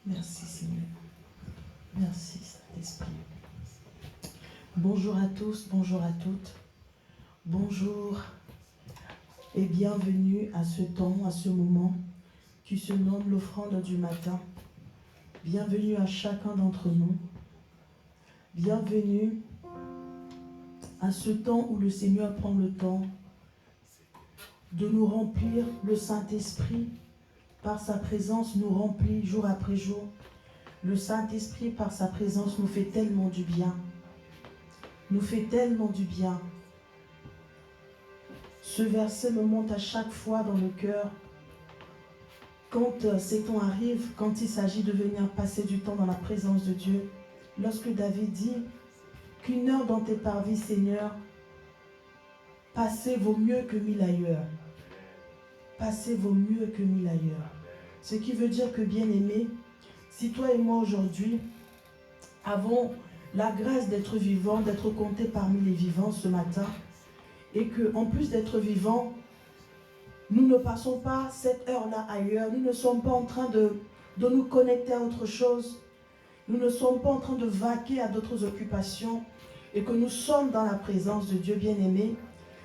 Merci Seigneur. Merci Saint-Esprit. Bonjour à tous, bonjour à toutes. Bonjour et bienvenue à ce temps, à ce moment qui se nomme l'offrande du matin. Bienvenue à chacun d'entre nous. Bienvenue à ce temps où le Seigneur prend le temps de nous remplir. Le Saint-Esprit, par sa présence, nous remplit jour après jour. Le Saint-Esprit, par sa présence, nous fait tellement du bien. Nous fait tellement du bien. Ce verset me monte à chaque fois dans le cœur. Quand ces temps arrivent, quand il s'agit de venir passer du temps dans la présence de Dieu, lorsque David dit qu'une heure dans tes parvis, Seigneur, passer vaut mieux que 1000 ailleurs. Passer vaut mieux que 1000 ailleurs. Ce qui veut dire que, bien-aimé, si toi et moi aujourd'hui avons la grâce d'être vivants, d'être comptés parmi les vivants ce matin, et qu'en plus d'être vivants, nous ne passons pas cette heure-là ailleurs, nous ne sommes pas en train de nous connecter à autre chose, nous ne sommes pas en train de vaquer à d'autres occupations, et que nous sommes dans la présence de Dieu bien-aimé,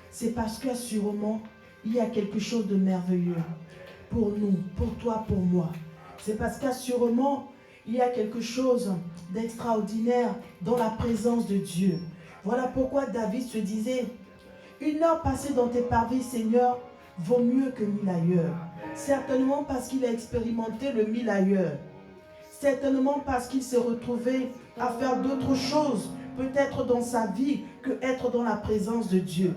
c'est parce qu'assurément, il y a quelque chose de merveilleux pour nous, pour toi, pour moi. C'est parce qu'assurément, il y a quelque chose d'extraordinaire dans la présence de Dieu. Voilà pourquoi David se disait, une heure passée dans tes parvis, Seigneur, vaut mieux que 1000 ailleurs. Certainement parce qu'il a expérimenté le 1000 ailleurs. Certainement parce qu'il s'est retrouvé à faire d'autres choses, peut-être dans sa vie, que être dans la présence de Dieu.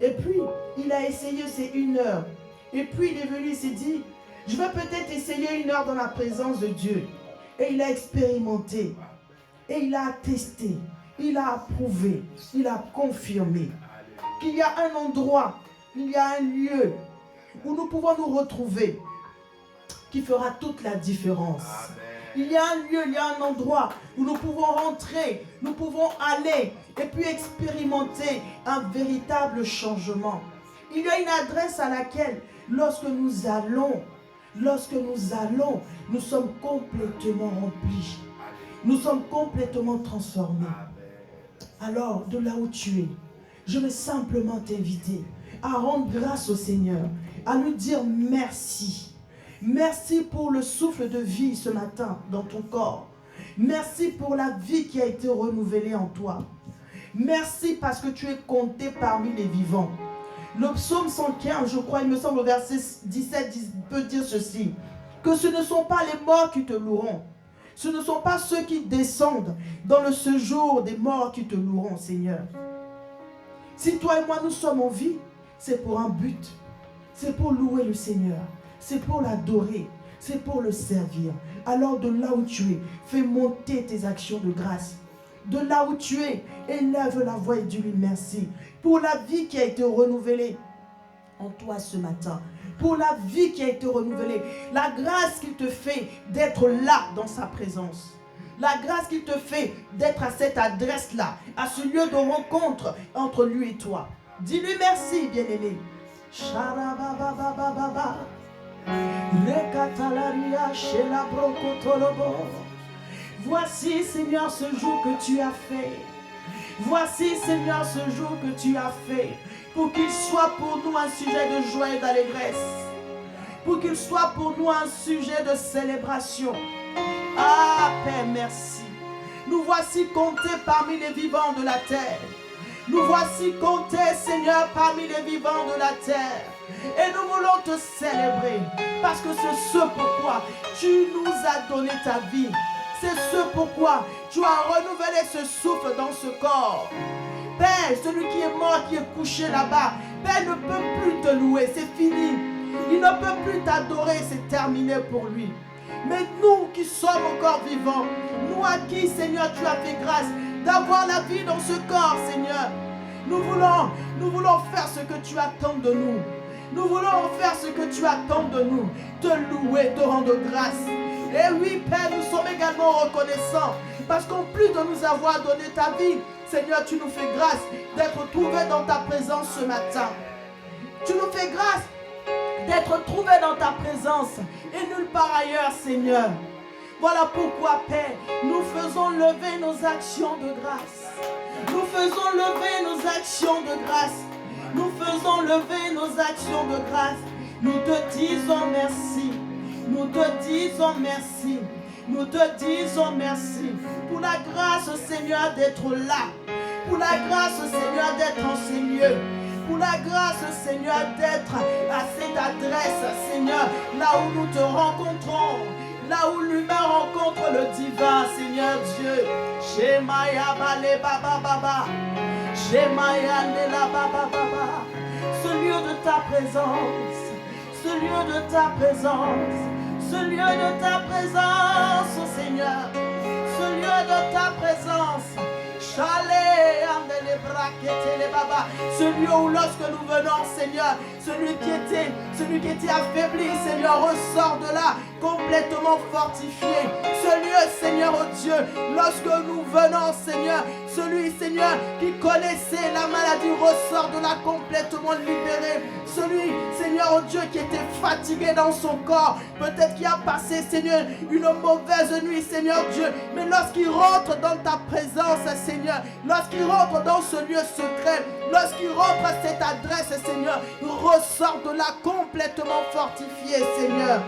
Et puis, il a essayé ces 1 heure. Et puis, il est venu, il s'est dit, je vais peut-être essayer 1 heure dans la présence de Dieu. Et il a expérimenté. Et il a attesté. Il a approuvé. Il a confirmé qu'il y a un endroit, il y a un lieu où nous pouvons nous retrouver qui fera toute la différence. Amen. Il y a un lieu, il y a un endroit où nous pouvons rentrer, nous pouvons aller et puis expérimenter un véritable changement. Il y a une adresse à laquelle, lorsque nous allons, nous sommes complètement remplis. Nous sommes complètement transformés. Alors, de là où tu es, je vais simplement t'inviter à rendre grâce au Seigneur, à lui dire merci. Merci pour le souffle de vie ce matin dans ton corps. Merci pour la vie qui a été renouvelée en toi. Merci parce que tu es compté parmi les vivants. Le psaume 115, je crois, il me semble au verset 17, peut dire ceci, que ce ne sont pas les morts qui te loueront. Ce ne sont pas ceux qui descendent dans le séjour des morts qui te loueront, Seigneur. Si toi et moi nous sommes en vie, c'est pour un but. C'est pour louer le Seigneur. C'est pour l'adorer. C'est pour le servir. Alors de là où tu es, fais monter tes actions de grâce. De là où tu es, élève la voix et dis-lui merci. Pour la vie qui a été renouvelée en toi ce matin. Pour la vie qui a été renouvelée. La grâce qu'il te fait d'être là dans sa présence. La grâce qu'il te fait d'être à cette adresse-là, à ce lieu de rencontre entre lui et toi. Dis-lui merci, bien-aimé. Voici, Seigneur, ce jour que tu as fait. Voici, Seigneur, ce jour que tu as fait. Pour qu'il soit pour nous un sujet de joie et d'allégresse. Pour qu'il soit pour nous un sujet de célébration. Ah, Père, merci. Nous voici comptés parmi les vivants de la terre. Nous voici comptés, Seigneur, parmi les vivants de la terre. Et nous voulons te célébrer. Parce que c'est ce pourquoi tu nous as donné ta vie. C'est ce pourquoi tu as renouvelé ce souffle dans ce corps. Père, celui qui est mort, qui est couché là-bas, Père ne peut plus te louer, c'est fini. Il ne peut plus t'adorer, c'est terminé pour lui. Mais nous qui sommes encore vivants, nous à qui, Seigneur, tu as fait grâce d'avoir la vie dans ce corps, Seigneur. Nous voulons faire ce que tu attends de nous. Nous voulons faire ce que tu attends de nous. Te louer, te rendre grâce. Et oui, Père, nous sommes également reconnaissants. Parce qu'en plus de nous avoir donné ta vie, Seigneur, tu nous fais grâce d'être trouvés dans ta présence ce matin. Tu nous fais grâce d'être trouvés dans ta présence et nulle part ailleurs, Seigneur. Voilà pourquoi, Père, nous faisons lever nos actions de grâce. Nous faisons lever nos actions de grâce. Nous faisons lever nos actions de grâce. Nous te disons merci. Nous te disons merci. Nous te disons merci pour la grâce, Seigneur, d'être là. Pour la grâce, Seigneur, d'être en ces lieux. Pour la grâce, Seigneur, d'être à cette adresse, Seigneur, là où nous te rencontrons. Là où l'humain rencontre le divin, Seigneur Dieu. Shemaya bale baba baba. Shemaya nela baba baba. Ce lieu de ta présence. Ce lieu de ta présence. Ce lieu de ta présence, oh Seigneur. Ce lieu de ta présence. Chalet, andele braquete les baba. Ce lieu où lorsque nous venons, Seigneur, celui qui était affaibli, Seigneur, ressort de là complètement fortifié. Ce lieu, Seigneur, oh Dieu, lorsque nous venons, Seigneur, celui, Seigneur, qui connaissait la maladie ressort de là complètement libéré. Celui, Seigneur, oh Dieu, qui était fatigué dans son corps, peut-être qui a passé, Seigneur, une mauvaise nuit, Seigneur Dieu, mais lorsqu'il rentre dans ta présence, Seigneur, lorsqu'il rentre dans ce lieu secret, lorsqu'il rentre à cette adresse, Seigneur, il ressort de là complètement fortifié, Seigneur.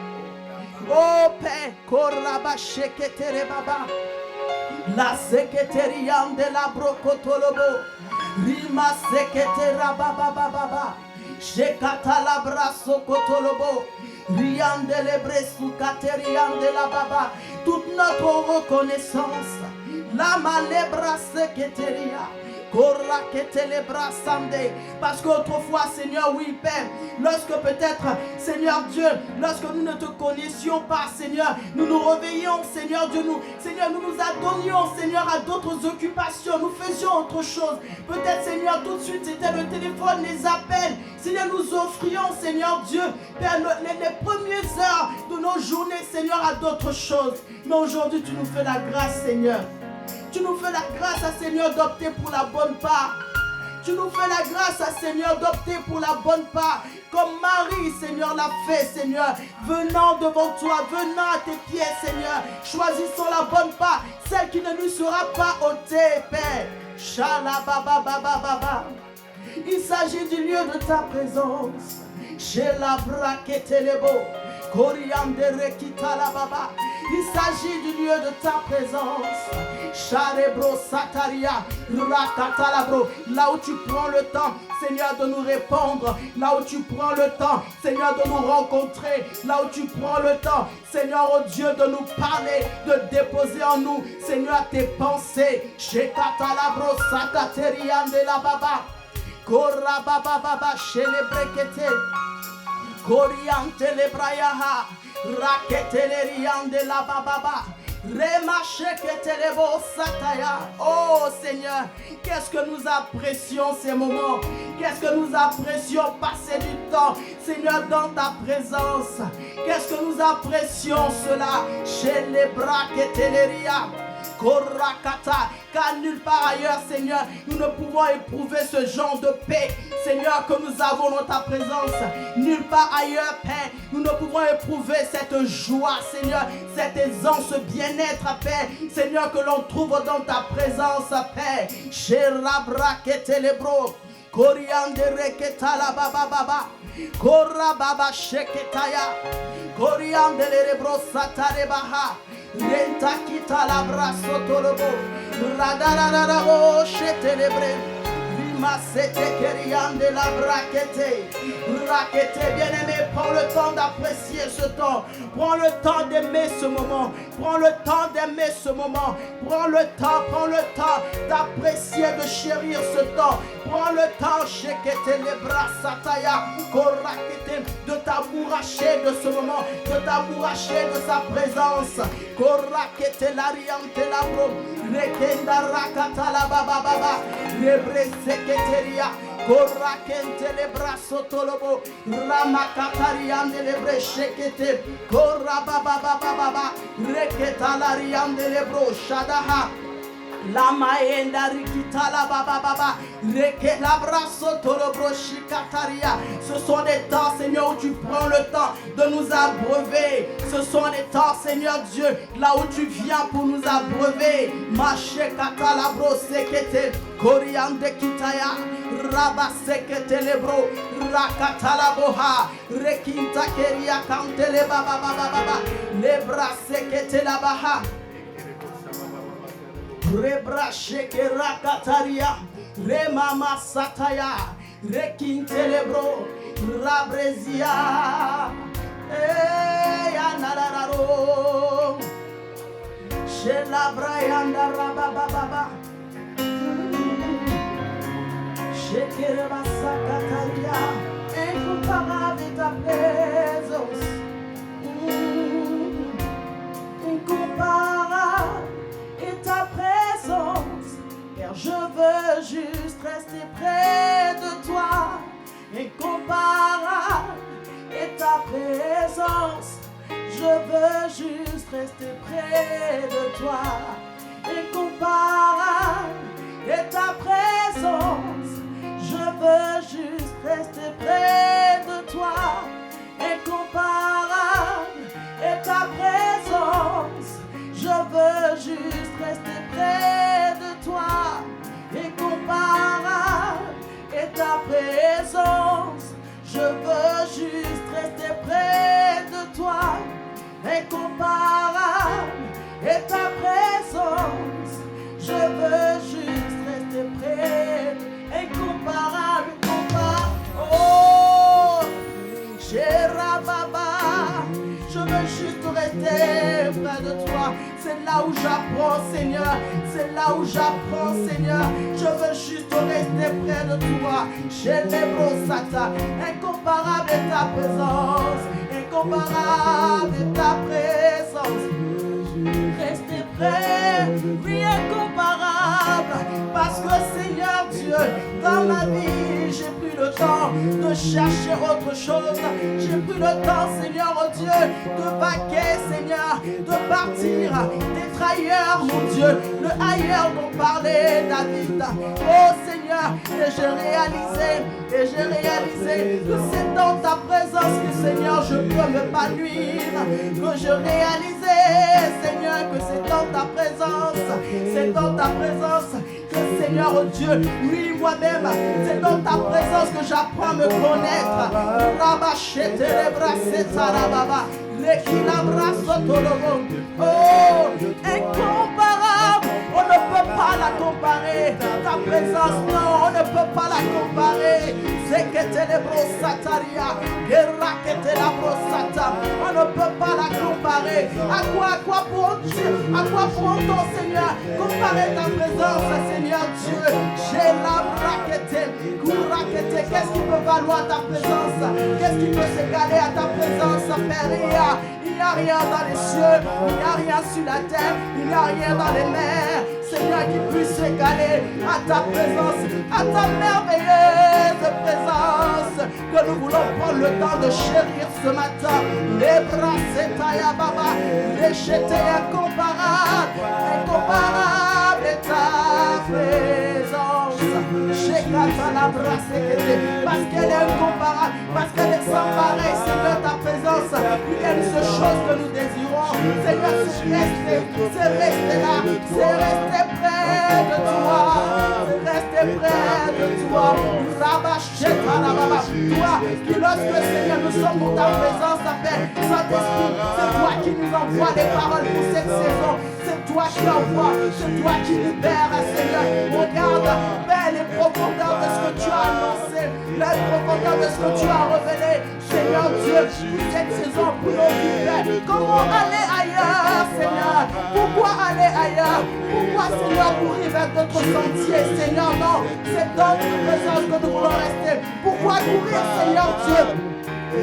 Oh Père, Koraba Sheketere Baba, la Seketérian de la Brokotolobo, Rima Seketera Baba Baba, Shekata la Brasso Kotolobo, Rian de l'Ebresu Katerian de la Baba, toute notre reconnaissance, la Malebra Seketeria. Parce qu'autrefois, Seigneur, oui, Père, lorsque peut-être, Seigneur Dieu, lorsque nous ne te connaissions pas, Seigneur, nous nous réveillions, Seigneur Dieu, nous nous adonnions, Seigneur, à d'autres occupations, nous faisions autre chose. Peut-être, Seigneur, tout de suite, c'était le téléphone, les appels. Seigneur, nous offrions, Seigneur Dieu, Père, les premières heures de nos journées, Seigneur, à d'autres choses. Mais aujourd'hui, tu nous fais la grâce, Seigneur. Tu nous fais la grâce, Seigneur, d'opter pour la bonne part. Tu nous fais la grâce, Seigneur, d'opter pour la bonne part. Comme Marie, Seigneur, l'a fait, Seigneur. Venant devant toi, venant à tes pieds, Seigneur. Choisissons la bonne part, celle qui ne lui sera pas ôtée, Père. Shalababa baba baba. Il s'agit du lieu de ta présence. Chez la braquetelebo. Koriandere kitala baba. Il s'agit du lieu de ta présence. Charebro Sataria, Rakatalabro, là où tu prends le temps, Seigneur, de nous répondre, là où tu prends le temps, Seigneur, de nous rencontrer, là où tu prends le temps, Seigneur, oh Dieu, de nous parler, de déposer en nous, Seigneur, tes pensées. Shekatalabro Satateria de la Baba, Kora Baba Baba, chez les Brekete, Koriante le Brayaha, Raketele de la Baba. Oh Seigneur, qu'est-ce que nous apprécions ces moments. Qu'est-ce que nous apprécions passer du temps, Seigneur, dans ta présence. Qu'est-ce que nous apprécions cela chez les Braqueteleria. Korakata, car nulle part ailleurs, Seigneur, nous ne pouvons éprouver ce genre de paix, Seigneur, que nous avons dans ta présence. Nulle part ailleurs, Père, nous ne pouvons éprouver cette joie, Seigneur, cette aisance, ce bien-être, Père, Seigneur, que l'on trouve dans ta présence, Père. Sherabraketelebro, Koriandere ketala baba baba, Korababa sheketaya, Koriandere bro satarebaha. Renta kita la brasso tolobo, radararabo chetelebre, rima sete kerian de la braquete, raquete bien-aimé, prends le temps d'apprécier ce temps, prends le temps d'aimer ce moment, prends le temps d'aimer ce moment, prends le temps d'apprécier, de chérir ce temps, prends le temps, shekete les bras sataya, korakete, de t'amouracher de ce moment, de t'amouracher de sa présence. Korakete l'ariante la bro, rekenda rakata la baba baba, rebre seketeria, korakente le brasso tolobo, ramakatariande le bre shekete, korababa baba baba, reketa l'ariante le bro shadaha. La maenda rikita la baba baba. Reke la brasso tolo broshi kataria. Ce sont des temps, Seigneur, où tu prends le temps de nous abreuver. Ce sont des temps, Seigneur Dieu, là où tu viens pour nous abreuver. Mache kata la bro sekete. Koriande kitaya. Raba sekete le bro. Rakata la boha. Rekinta keria kante le baba baba baba. Le bras sekete la baha. Rebra shekera kataria, remama sataya, rekintelebro, rabrezia, anararo, shela brayanda rabababa, shekera kataria, incomparable ta présence, incomparable. Et ta présence, car je veux juste rester près de toi, incomparable. Et ta présence, je veux juste rester près de toi, incomparable. Et ta présence, je veux juste rester près de toi, incomparable. Et ta présence, je veux juste rester près de toi, incomparable. Et ta présence, je veux juste rester près de toi, incomparable. Et ta présence, je veux juste rester près, incomparable, incomparable. Oh, Chéra Baba, je veux juste rester près de toi. C'est là où j'apprends, Seigneur. C'est là où j'apprends, Seigneur. Je veux juste rester près de toi. Chez les brossata, incomparable est ta présence. Incomparable est ta présence. Rester près, oui, incomparable. Parce que, Seigneur Dieu, dans ma vie, j'ai pris le temps de chercher autre chose. J'ai pris le temps, Seigneur, oh Dieu, de vaquer, Seigneur, de partir, d'être ailleurs, mon Dieu, le ailleurs dont parlait David. Oh Seigneur, et j'ai réalisé que c'est dans ta présence que, Seigneur, je peux m'épanouir. Que je réalisais, Seigneur, que c'est dans ta présence, c'est dans ta présence que, Seigneur, oh Dieu, oui, moi-même, c'est dans ta présence que j'apprends à me connaître. Oh, incomparable, on ne peut pas la comparer. Ta présence, non, on ne peut pas la comparer. C'est que t'es les brossataria, guerra que t'es la brossata. On ne peut pas la comparer. À quoi pourront-on, Seigneur, comparer ta présence, Seigneur Dieu? J'ai la braquette, couraquette. Qu'est-ce qui peut valoir ta présence? Qu'est-ce qui peut s'égaler à ta présence, Père? Il n'y a rien dans les cieux, il n'y a rien sur la terre, il n'y a rien dans les mers, Seigneur, qui puisse s'égaler à ta présence, à ta merveilleuse présence, que nous voulons prendre le temps de chérir ce matin. Les bras, c'est taïa baba, les jetés incomparable, incomparable est ta présence. Parce qu'elle est incomparable, parce qu'elle est sans pareil, Seigneur, ta présence. Il y a une seule chose que nous désirons, Seigneur, c'est rester là, c'est rester près de toi, c'est rester près de toi. Toi qui, lorsque, Seigneur, nous sommes pour ta présence, Saint-Esprit, c'est toi qui nous envoie les paroles pour cette saison. C'est toi qui envoie, c'est toi qui libère, Seigneur. Regarde, Père, les profondeurs de ce que tu as annoncé, les profondeurs de ce que tu as révélé, Seigneur Dieu, cette saison pour nos vies, Père. Comment aller ailleurs, Seigneur? Pourquoi aller ailleurs? Pourquoi, Seigneur, courir vers d'autres sentiers, Seigneur? Non, c'est dans ta présence que nous voulons rester. Pourquoi courir, Seigneur Dieu,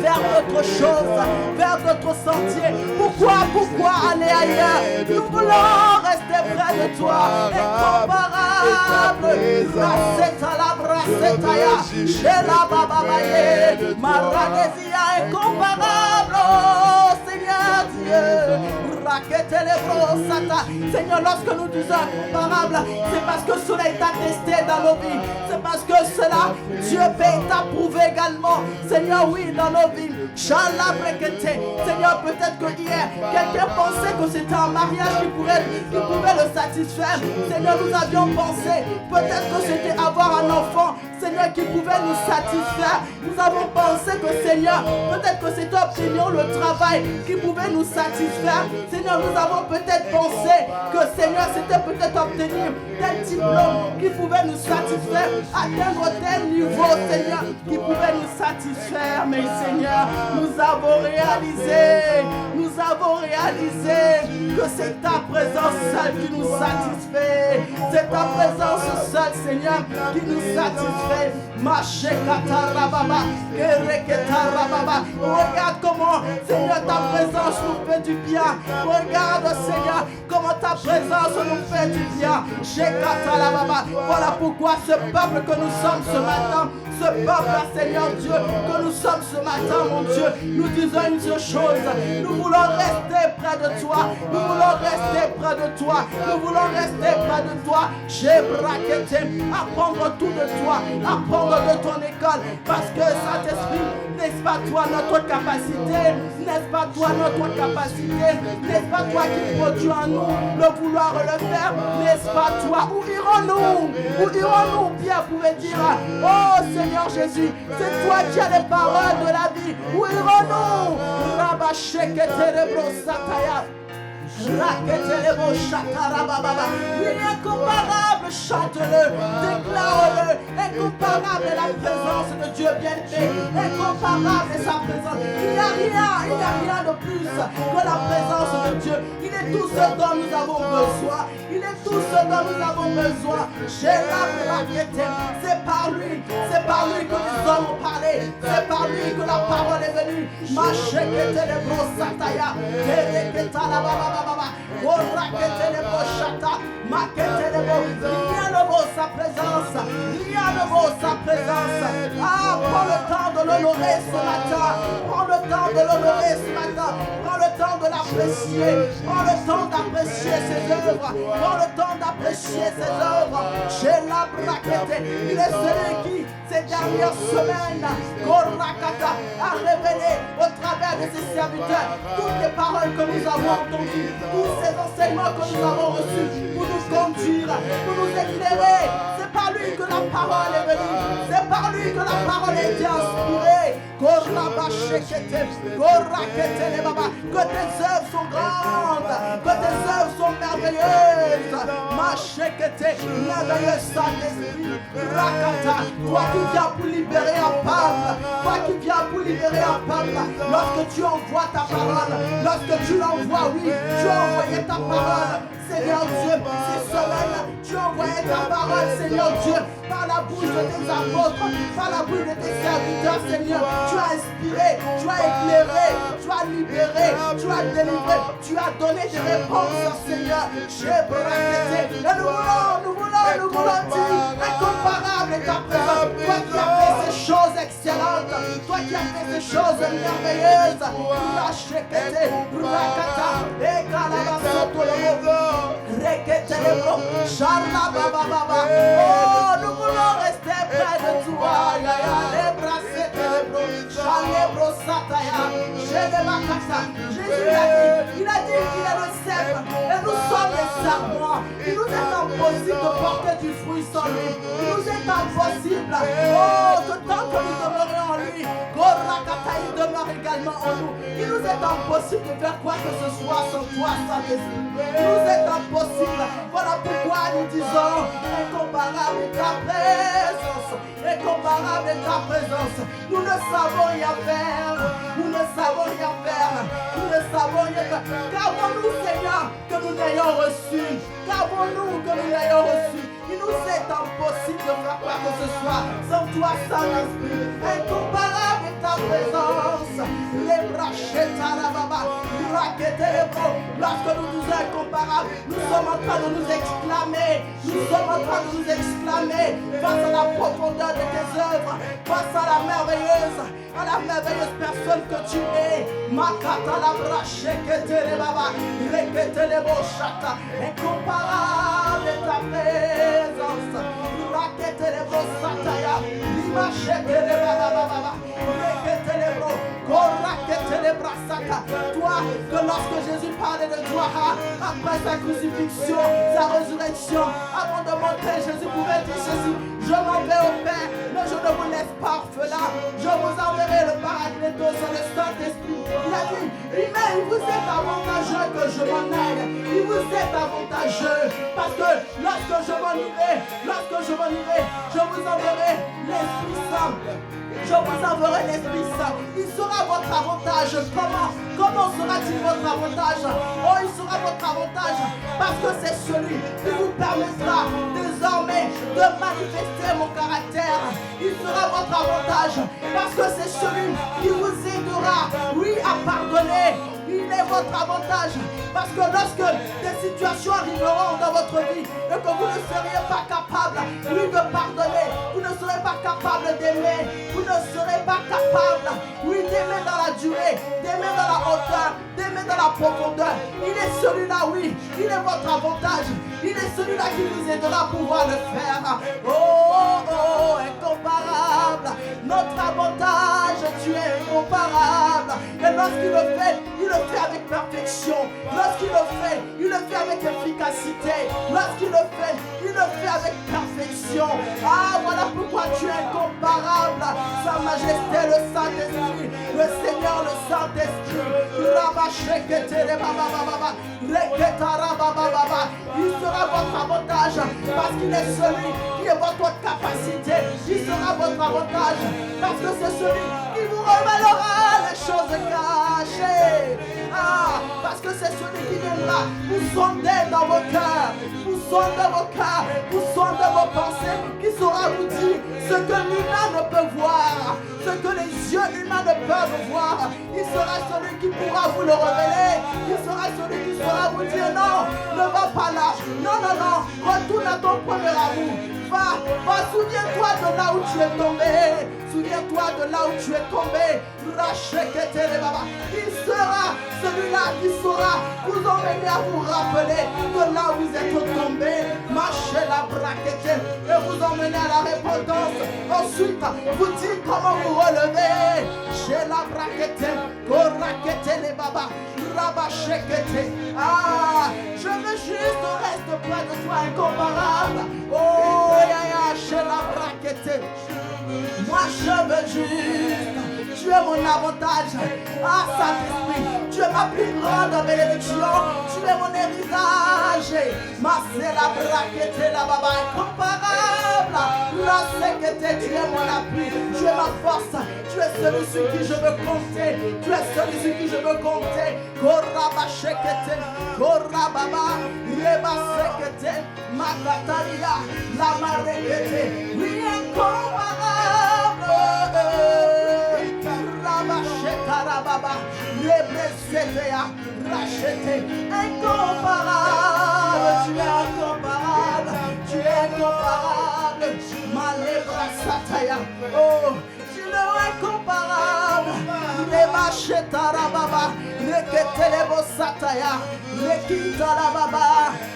vers d'autres choses, vers d'autres sentiers? Pourquoi aller ailleurs? Nous voulons rester près de toi, incomparable. Brasseta la brasseta, chez la bababaye, maradesia incomparable, oh Seigneur Dieu. Seigneur, lorsque nous disons incomparable, c'est parce que cela est attesté dans nos vies. C'est parce que cela, Dieu peut approuver également. Seigneur, oui, dans nos vies. Seigneur, peut-être que hier, quelqu'un pensait que c'était un mariage qui pouvait le satisfaire. Seigneur, nous avions pensé peut-être que c'était avoir un enfant, Seigneur, qui pouvait nous satisfaire. Nous avons pensé que, Seigneur, peut-être que c'était obtenir le travail qui pouvait nous satisfaire. Seigneur, nous avons peut-être pensé que, Seigneur, c'était peut-être obtenir tel diplôme qui pouvait nous satisfaire, atteindre tel niveau, Seigneur, qui pouvait nous satisfaire. Mais, Seigneur, nous avons réalisé que c'est ta présence seule qui nous satisfait. C'est ta présence seule, Seigneur, qui nous satisfait. Regarde comment, Seigneur, ta présence nous fait du bien. Regarde, Seigneur, comment ta présence nous fait du bien. Voilà pourquoi ce peuple que nous sommes ce matin, ce peuple, Seigneur Dieu, que nous sommes ce matin, mon Dieu, nous disons une seule chose. Nous voulons rester près de toi. Nous voulons rester près de toi. Nous voulons rester près de toi. J'ai braqueté, apprendre tout de toi, apprendre de ton école. Parce que Saint-Esprit, n'est-ce pas toi notre capacité? N'est-ce pas toi notre capacité? N'est-ce pas toi qui produis en nous le vouloir le faire? N'est-ce pas toi? Où irons-nous? Où irons-nous? Pierre pouvait dire, oh Seigneur Jésus, c'est toi qui as les paroles de la vie. Où irons-nous? Il est incomparable, chante-le, déclare-le. Incomparable est la présence de Dieu bien-aimé. Incomparable est sa présence. Il n'y a rien de plus que la présence de Dieu. Il est tout ce dont nous avons besoin. Il est tout ce dont nous avons besoin. C'est par lui que nous avons parlé. C'est par lui que la parole est venue. Sa présence, rien ne vaut sa présence. Ah, prends le temps de l'honorer ce matin. Prends le temps de l'honorer ce matin. Prends le temps de l'apprécier. Prends le temps d'apprécier ses œuvres. Prends le temps d'apprécier ses œuvres. Chez la braquette, il est celui qui, ces dernières semaines, a révélé au travers de ses serviteurs toutes les paroles que nous avons entendues, tous ces enseignements que nous avons reçus pour nous conduire, pour nous éclairer. C'est par lui que la parole est venue. C'est par lui que la parole a été inspirée. Que tes œuvres sont grandes, que tes œuvres sont merveilleuses. Merveilleuse Saint-Esprit. Toi qui viens pour libérer un peuple, toi qui viens pour libérer un peuple, lorsque tu envoies ta parole, lorsque tu l'envoies, oui, tu as envoyé ta parole. Seigneur Dieu, ces semaines, tu as envoyé ta parole, Seigneur Dieu, par la bouche de tes apôtres, par la bouche de tes serviteurs, Seigneur. Tu as inspiré, tu as éclairé, tu as libéré, tu as délivré, tu as donné des réponses, Seigneur. J'ai braqué, et nous voulons dire, incomparable est ta présence. Toi qui as fait ces choses excellentes, toi qui as fait ces choses merveilleuses. Oh, nous voulons rester près de toi. Jésus il a dit qu'il est le cèpe et nous sommes les serpents. Il nous est impossible de porter du fruit sans lui. Il nous est impossible. Oh, de tant que nous demeurons en lui, il demeure également en nous. Il nous est impossible de faire quoi que ce soit sans toi, Saint-Esprit. Il nous est impossible. Voilà pourquoi nous disons, incomparable est ta présence. Incomparable est ta présence. Nous ne savons rien faire. Nous ne savons rien faire. Nous ne savons rien faire. Qu'avons-nous, Seigneur, que nous n'ayons reçu? Qu'avons-nous que nous n'ayons reçu? Il nous est impossible de faire quoi que ce soit sans toi, Saint-Esprit. Incomparable est ta présence. Les brachets à la baba. Lorsque nous incomparable. Nous sommes en train de nous exclamer. Nous sommes en train de nous exclamer face à la profondeur de tes œuvres, face à la merveilleuse personne que tu es. Makata la brache que te les baba, répète les beaux chata, incomparable est ta présence. Raquette les beaux sataya, l'imachette les baba, répète les beaux, corraquette les brasata. Toi, que lorsque Jésus parlait de toi, après sa crucifixion, sa résurrection, avant de monter, Jésus pouvait dire ceci: je m'en vais au Père, mais je ne vous laisse pas orphelin. Je vous enverrai le Paraclétos, le Saint-Esprit. Il a dit, mais il vous est avantageux que je m'en aille. Il vous est avantageux parce que lorsque je m'en irai, je vous enverrai l'Esprit Saint. Je vous enverrai l'Esprit Saint. Il sera votre avantage. Comment sera-t-il votre avantage? Oh, il sera votre avantage parce que c'est celui qui vous permettra désormais de manifester mon caractère. Il sera votre avantage parce que c'est celui qui vous aidera, oui, à pardonner. Il est votre avantage parce que lorsque des situations arriveront dans votre vie et que vous ne seriez pas capable, oui, de pardonner, vous ne serez pas capable d'aimer, vous ne serez pas capable, oui, d'aimer dans la durée, d'aimer dans la hauteur, d'aimer dans la profondeur. Il est celui-là, oui, il est votre avantage. Il est celui-là qui vous aidera à pouvoir le faire. Oh, incomparable. Notre avantage, tu es incomparable. Et lorsqu'il le fait avec perfection. Lorsqu'il le fait avec efficacité. Lorsqu'il le fait avec perfection. Ah, voilà pourquoi tu es incomparable. Sa Majesté, le Saint-Esprit, le Seigneur, le Saint-Esprit. Il sera votre avantage parce qu'il est celui qui est votre capacité. Il sera votre avantage parce que c'est celui qui vous révélera les choses cachées. Ah, parce que c'est celui qui viendra vous sonder dans vos cœurs, vous sonder vos cœurs, vous sonder vos pensées, qui saura vous dire ce que l'humain ne peut voir, ce que les yeux humains ne peuvent voir. Il sera celui qui pourra vous le révéler. Il sera celui qui saura vous dire non, ne va pas là. Non, retourne à ton premier amour. Va, souviens-toi de là où tu es tombé. Souviens-toi de là où tu es tombé. Il sera celui-là qui saura vous emmener à vous rappeler de là où vous êtes tombé. Marchez la braquette et vous emmener à la repentance. Ensuite, vous dites comment vous relever. Chez la braquette, corraquette les babas. Ah, je veux juste rester près de toi, incomparable. Oh, chez la braquette. Moi je veux juste, tu es mon avantage. Ah, Saint-Esprit, tu es ma plus grande bénédiction. Tu es mon héritage. Ma c'est la braquette, la baba incomparable. La sécurité, tu es mon appui. Tu es ma force. Tu es celui sur qui je veux compter. Tu es celui sur qui je veux compter. Koraba shekete, korababa, reba sekete, makataria, la marekete. Oui, incomparable. Raba shekarababa, rebesetea, rachete. Incomparable. Tu es incomparable. Tu es incomparable. Malebra sataya. Oh. Incomparable, les machetara baba, les ketelebo sataya, les kitala baba.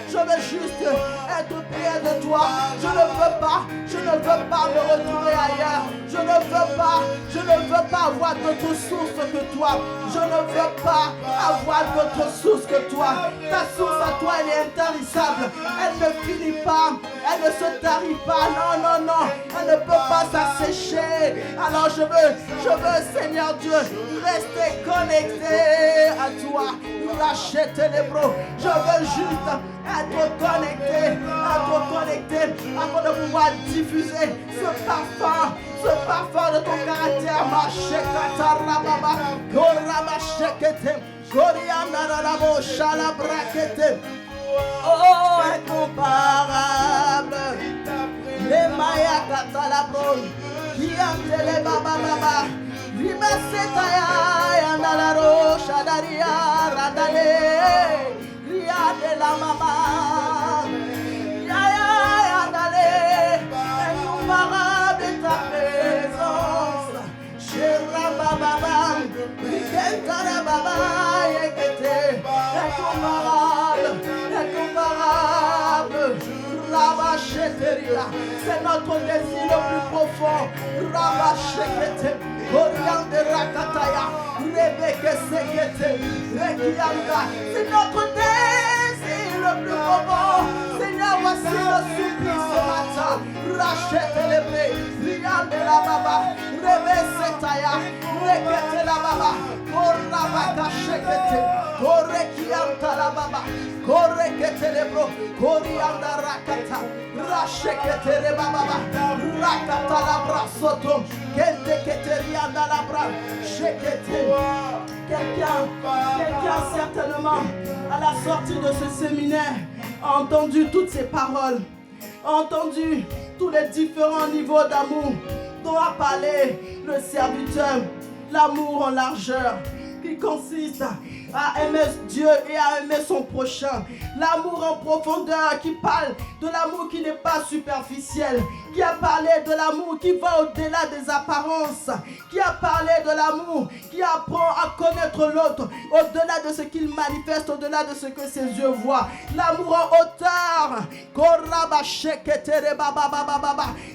Je veux juste être près de toi. Je ne veux pas me retourner ailleurs. Je ne veux pas avoir d'autre source que toi. Je ne veux pas avoir d'autre source que toi. Ta source à toi, elle est intarissable. Elle ne finit pas. Elle ne se tarit pas. Non. Elle ne peut pas s'assécher. Alors je veux, Seigneur Dieu, rester connecté à toi. Rachète les bros. Je veux juste être connecté afin de pouvoir diffuser ce parfum de ton caractère. Oh, incomparable. Les Maya Katalabron, qui a les baba. Viva setaya, andalaro, shadaria, radale. C'est notre désir le plus profond. Rabashekete, Oriande Rakataya, Rebeke Sekete, Rekianda. C'est notre désir le plus profond. Seigneur, voici le supplice ce matin. Rachète les blés, Riande la Baba, Rebe Setaya, Rekete la Baba, Korabaka Shekete, Korekianta la Baba, Korekete le bro, Korianda Rakata, Rachekete le Baba, Rakata la Brasoto, Kente Keterianda la Bra, Shekete. Quelqu'un certainement, à la sortie de ce séminaire, a entendu toutes ces paroles, a entendu tous les différents niveaux d'amour dont a parlé le serviteur, l'amour en largeur, qui consiste à aimer Dieu et à aimer son prochain. L'amour en profondeur qui parle de l'amour qui n'est pas superficiel, qui a parlé de l'amour qui va au-delà des apparences, qui a parlé de l'amour qui apprend à connaître l'autre au-delà de ce qu'il manifeste, au-delà de ce que ses yeux voient. L'amour en hauteur,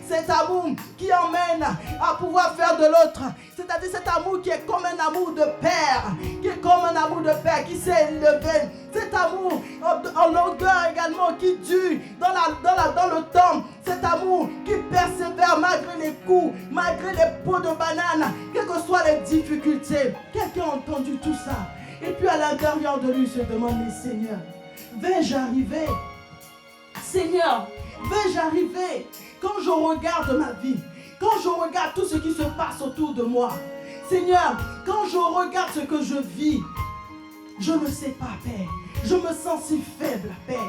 cet amour qui emmène à pouvoir faire de l'autre, c'est-à-dire cet amour qui est comme un amour de père, qui est comme un amour de père qui s'est élevé, cet amour en longueur également qui dure dans le temps, cet amour qui persévère malgré les coups, malgré les pots de banane, quelles que soient les difficultés. Quelqu'un a entendu tout ça et puis à l'intérieur de lui se demande: mais Seigneur, vais-je arriver? Seigneur, vais-je arriver? Quand je regarde ma vie, quand je regarde tout ce qui se passe autour de moi, Seigneur, quand je regarde ce que je vis, je ne sais pas, Père. Je me sens si faible, Père.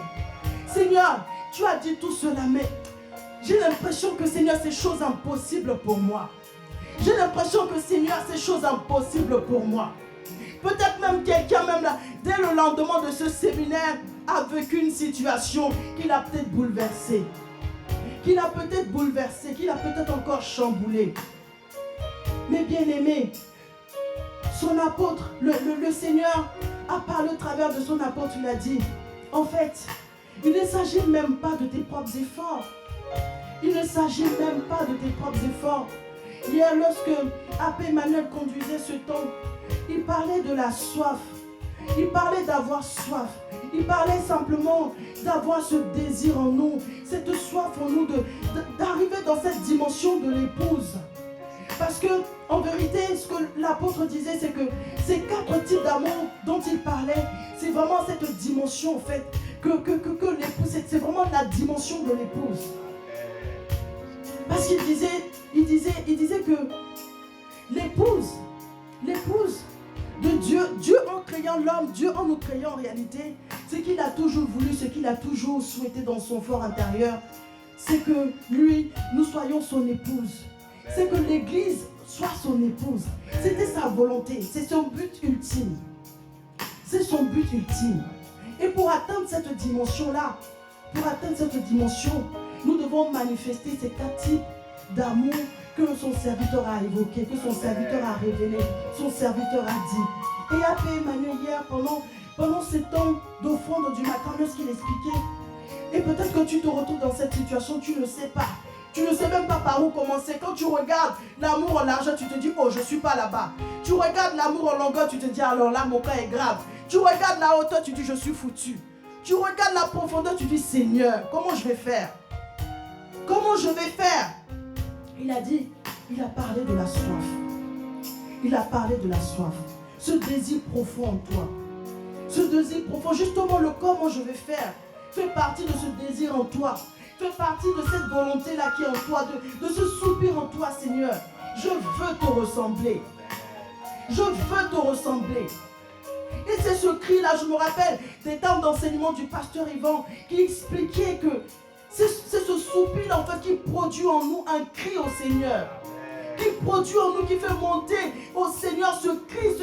Seigneur, tu as dit tout cela, mais j'ai l'impression que, Seigneur, c'est chose impossible pour moi. J'ai l'impression que, Seigneur, c'est chose impossible pour moi. Peut-être même quelqu'un, même là, dès le lendemain de ce séminaire, a vécu une situation qui l'a peut-être bouleversé. Qui l'a peut-être bouleversé, qui l'a peut-être encore chamboulé. Mais bien aimé, son apôtre, le Seigneur a parlé au travers de son apôtre, il a dit: en fait, il ne s'agit même pas de tes propres efforts. Il ne s'agit même pas de tes propres efforts. Hier, lorsque Abbé Emmanuel conduisait ce temps, il parlait de la soif. Il parlait d'avoir soif. Il parlait simplement d'avoir ce désir en nous, cette soif en nous d'arriver dans cette dimension de l'épouse. Parce que, en vérité, ce que l'apôtre disait, c'est que ces 4 types d'amour dont il parlait, c'est vraiment cette dimension, en fait, que l'épouse, c'est vraiment la dimension de l'épouse. Parce qu'il disait que l'épouse de Dieu en créant l'homme, Dieu en nous créant en réalité, ce qu'il a toujours voulu, ce qu'il a toujours souhaité dans son fort intérieur, c'est que lui, nous soyons son épouse. C'est que l'Église soit son épouse. C'était sa volonté, c'est son but ultime. C'est son but ultime. Et pour atteindre cette dimension-là, nous devons manifester ces 4 types d'amour que son serviteur a évoqué, que son serviteur a révélé, son serviteur a dit. Et Abbé Emmanuel hier, pendant ce temps d'offrande du matin, lorsqu'il expliquait, et peut-être que tu te retrouves dans cette situation, tu ne sais pas. Tu ne sais même pas par où commencer. Quand tu regardes l'amour en largeur, tu te dis: oh, je ne suis pas là-bas. Tu regardes l'amour en longueur, tu te dis: alors là, mon cas est grave. Tu regardes la hauteur, tu dis: je suis foutu. Tu regardes la profondeur, tu dis: Seigneur, comment je vais faire? Comment je vais faire? Il a parlé de la soif. Il a parlé de la soif. Ce désir profond en toi. Ce désir profond, justement le comment je vais faire, fait partie de ce désir en toi. Fait partie de cette volonté-là qui est en toi, de ce soupir en toi, Seigneur. Je veux te ressembler. Je veux te ressembler. Et c'est ce cri-là, je me rappelle des temps d'enseignement du pasteur Yvan qui expliquait que c'est ce soupir en fait qui produit en nous un cri au Seigneur. Qui produit en nous, qui fait monter au Seigneur ce cri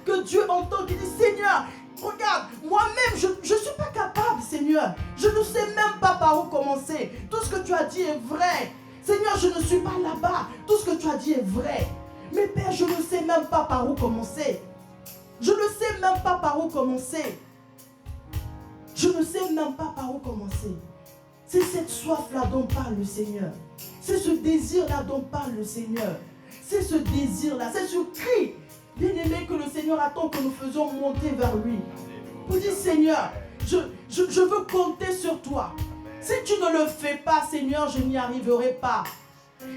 que Dieu entend, qui dit: Seigneur, regarde, moi-même, je ne suis pas capable, Seigneur. Je ne sais même pas par où commencer. Tout ce que tu as dit est vrai. Seigneur, je ne suis pas là-bas. Tout ce que tu as dit est vrai. Mais Père, je ne sais même pas par où commencer. Je ne sais même pas par où commencer. Je ne sais même pas par où commencer. C'est cette soif-là dont parle le Seigneur. C'est ce désir-là dont parle le Seigneur. C'est ce désir-là, c'est ce cri, bien-aimé, que le Seigneur attend que nous faisions monter vers lui. Pour dire, Seigneur, je veux compter sur toi. Si tu ne le fais pas, Seigneur, je n'y arriverai pas.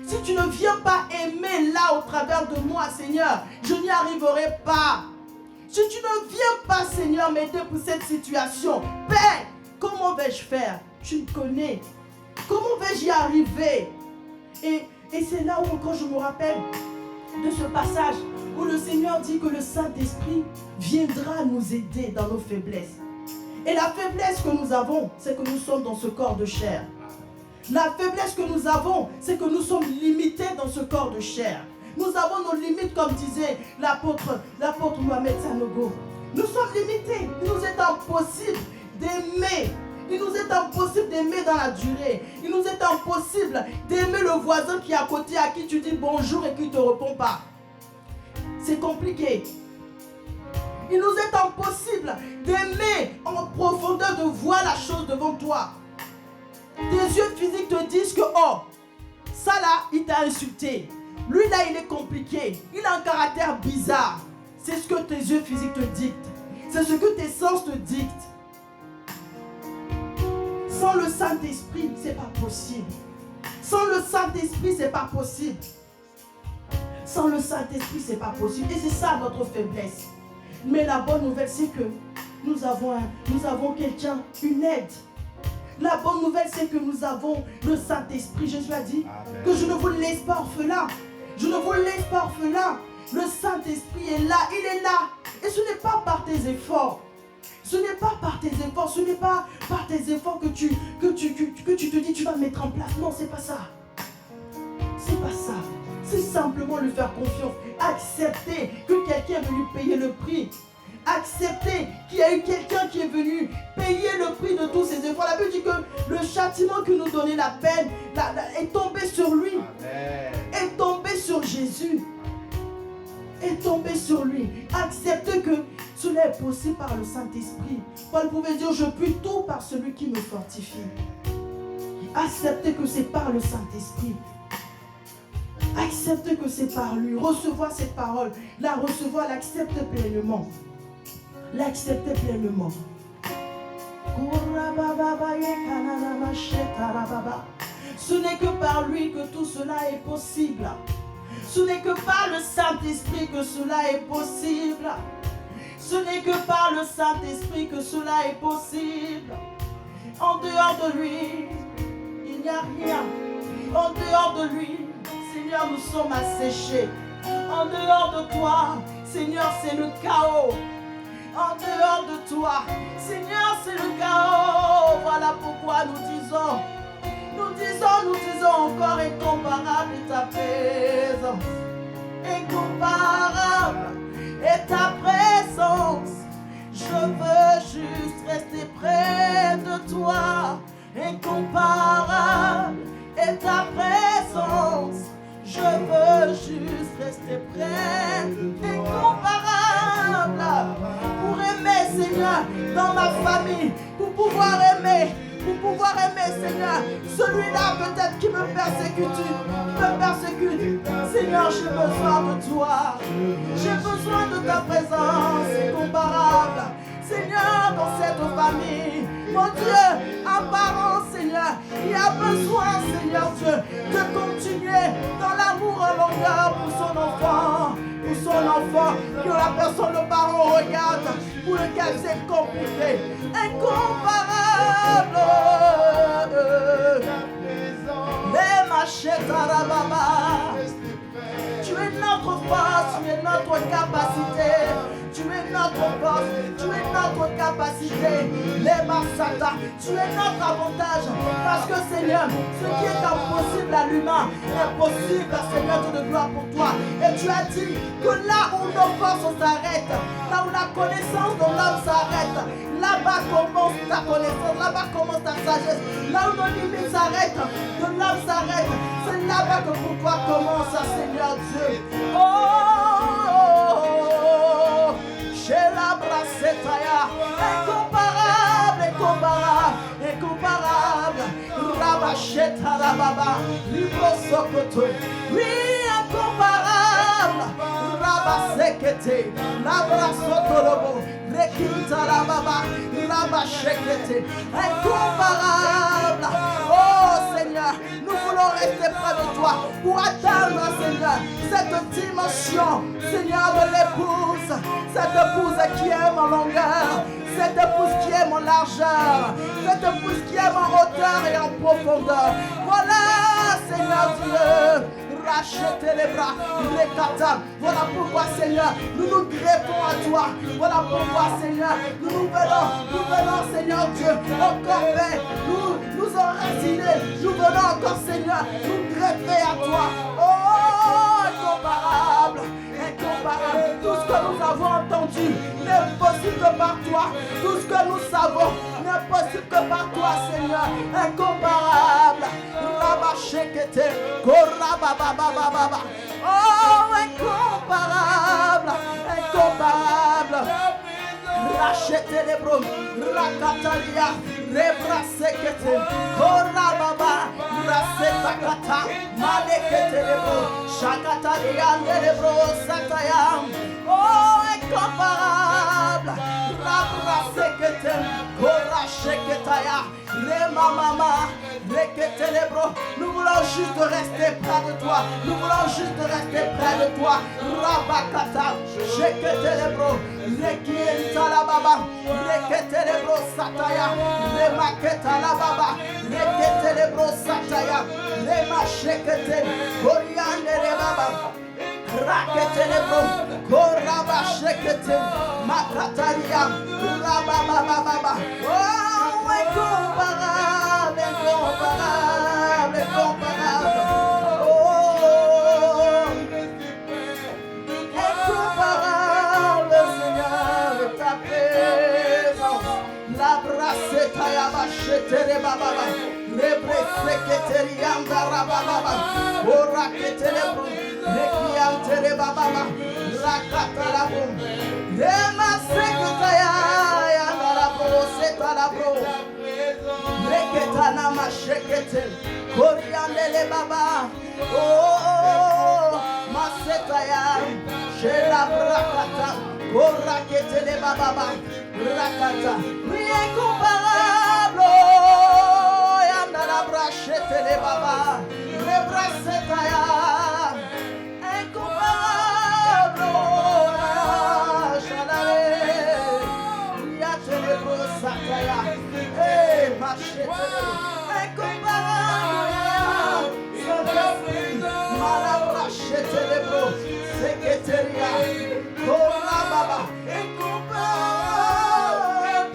Si tu ne viens pas aimer là au travers de moi, Seigneur, je n'y arriverai pas. Si tu ne viens pas, Seigneur, m'aider pour cette situation, Père, comment vais-je faire? Tu me connais. Comment vais-je y arriver? Et c'est là où encore je me rappelle de ce passage où le Seigneur dit que le Saint-Esprit viendra nous aider dans nos faiblesses. Et la faiblesse que nous avons, c'est que nous sommes dans ce corps de chair. La faiblesse que nous avons, c'est que nous sommes limités dans ce corps de chair. Nous avons nos limites, comme disait l'apôtre Mohamed Sanogo. Nous sommes limités. Il nous est impossible d'aimer. Il nous est impossible d'aimer dans la durée. Il nous est impossible d'aimer le voisin qui est à côté, à qui tu dis bonjour et qui ne te répond pas. C'est compliqué. Il nous est impossible d'aimer en profondeur, de voir la chose devant toi. Tes yeux physiques te disent que, oh, ça là, il t'a insulté. Lui là, il est compliqué. Il a un caractère bizarre. C'est ce que tes yeux physiques te dictent. C'est ce que tes sens te dictent. Sans le Saint-Esprit, c'est pas possible. Sans le Saint-Esprit, c'est pas possible. Sans le Saint-Esprit, c'est pas possible. Et c'est ça notre faiblesse. Mais la bonne nouvelle, c'est que nous avons quelqu'un, une aide. La bonne nouvelle, c'est que nous avons le Saint-Esprit. Jésus a dit que je ne vous laisse pas orphelin. Je ne vous laisse pas orphelin. Le Saint-Esprit est là, il est là. Et ce n'est pas par tes efforts. Ce n'est pas par tes efforts. Ce n'est pas par tes efforts que tu te dis tu vas mettre en place. Non, c'est pas ça. C'est pas ça. C'est simplement lui faire confiance. Accepter que quelqu'un est venu payer le prix. Accepter qu'il y a eu quelqu'un qui est venu payer le prix de tous ses efforts. La Bible dit que le châtiment qui nous donnait la peine est tombé sur lui. Amen. Est tombé sur Jésus. Est tombé sur lui. Accepter que cela est possible par le Saint-Esprit. Paul pouvait dire, je puis tout par celui qui me fortifie. Accepter que c'est par le Saint-Esprit. Accepter que c'est par lui. Recevoir cette parole. La recevoir, l'accepter pleinement. L'accepter pleinement. Ce n'est que par lui que tout cela est possible. Ce n'est que par le Saint-Esprit que cela est possible. Ce n'est que par le Saint-Esprit que cela est possible. En dehors de lui, il n'y a rien. En dehors de lui, Seigneur, nous sommes asséchés. En dehors de toi, Seigneur, c'est le chaos. En dehors de toi, Seigneur, c'est le chaos. Voilà pourquoi nous disons encore incomparable est ta présence. Incomparable est ta présence. Je veux juste rester près de toi. Incomparable est ta présence. Je veux juste rester près. Incomparable. Pour aimer, Seigneur, dans ma famille. Pour pouvoir aimer, Seigneur, celui-là peut-être qui me persécute, Seigneur, j'ai besoin de toi. J'ai besoin de ta présence incomparable. Seigneur, dans cette famille, mon Dieu, apparent, Seigneur, il a besoin, Seigneur Dieu, de continuer dans l'amour en longueur pour son enfant, que la personne, le parent regarde, pour lequel c'est compliqué, incomparable. Les machettes à la baba. Tu es notre force, tu es notre capacité. Tu es notre force, tu es notre capacité. Les massata, tu es notre avantage. Parce que Seigneur, ce qui est impossible à l'humain est possible, Seigneur, Dieu de gloire pour toi. Et tu as dit que là où nos forces s'arrêtent, là où la connaissance de l'homme s'arrête, là-bas commence ta connaissance, là-bas commence ta sagesse. Là où nos limites s'arrêtent, que l'homme s'arrête, c'est là-bas que pour toi commence, Seigneur Dieu. Incomparable, incomparable, incomparable. Shetarababa, Libro Sokoto, oui, incomparable, Rabasekete, Labra Sotorobo, Rekintarababa, Rabashekete, incomparable. Oh Seigneur, nous voulons rester près de toi pour atteindre, Seigneur, cette dimension, Seigneur, de l'épouse, cette épouse qui aime en longueur, cette épouse qui aime en largeur, cette épouse qui aime en hauteur et en profondeur. Voilà, Seigneur Dieu, rachetez les bras, les kata. Voilà pourquoi, Seigneur, nous nous greffons à toi. Voilà pourquoi, Seigneur, nous venons, Seigneur Dieu, encore fait, nous enraciner. Nous venons encore, Seigneur, nous greffer à toi. Oh, incomparable. Incomparable. Tout ce que nous avons entendu n'est possible que par toi. Tout ce que nous savons n'est possible que par toi, Seigneur. Incomparable. Rabashekete. Korabababababa. Oh, incomparable. Incomparable. Rachetez les bros. Rakatalia. Rebrasekete. Korababa. Rasetakata. Malekete les bros. Shakatalia les bros. Satayam. Oh, incomparable. Rabrasekete. Korasheketaya. Les mamama. Rekete les bros. Nous voulons juste rester près de toi. Nous voulons juste rester près de toi. Rabakata. Shekete les bros. Rekienta la baba. Rekete les bros. Sataya. Remaketa la baba. Rekete les bros. Sataya. Remashekete. Koriande les baba. Rakete les bros. Koraba shekete. Makataria. Rababababa. Oh, incomparable. Incomparable. Incomparable. Oh, incomparable, Seigneur, ta présence. La brasseta ya bachete les bababa. Rebrese rianda rababa. Orakete les bros. Rekiante les bababa. Rakata la boum. Remaseketaya yanda la bro. Seta la bro. Reketana mashekete. Koriande le baba. Oh, masetaya. Shela brakata. Korakete le baba. Rakata. Rien comparable. Yanda la brachete le baba. Le brasetaya. Incomparable. Shalale. Yate le brosataya. Eh, machete. Incomparable. Malabrachete le bro. Secretaria. Kora baba. Incomparable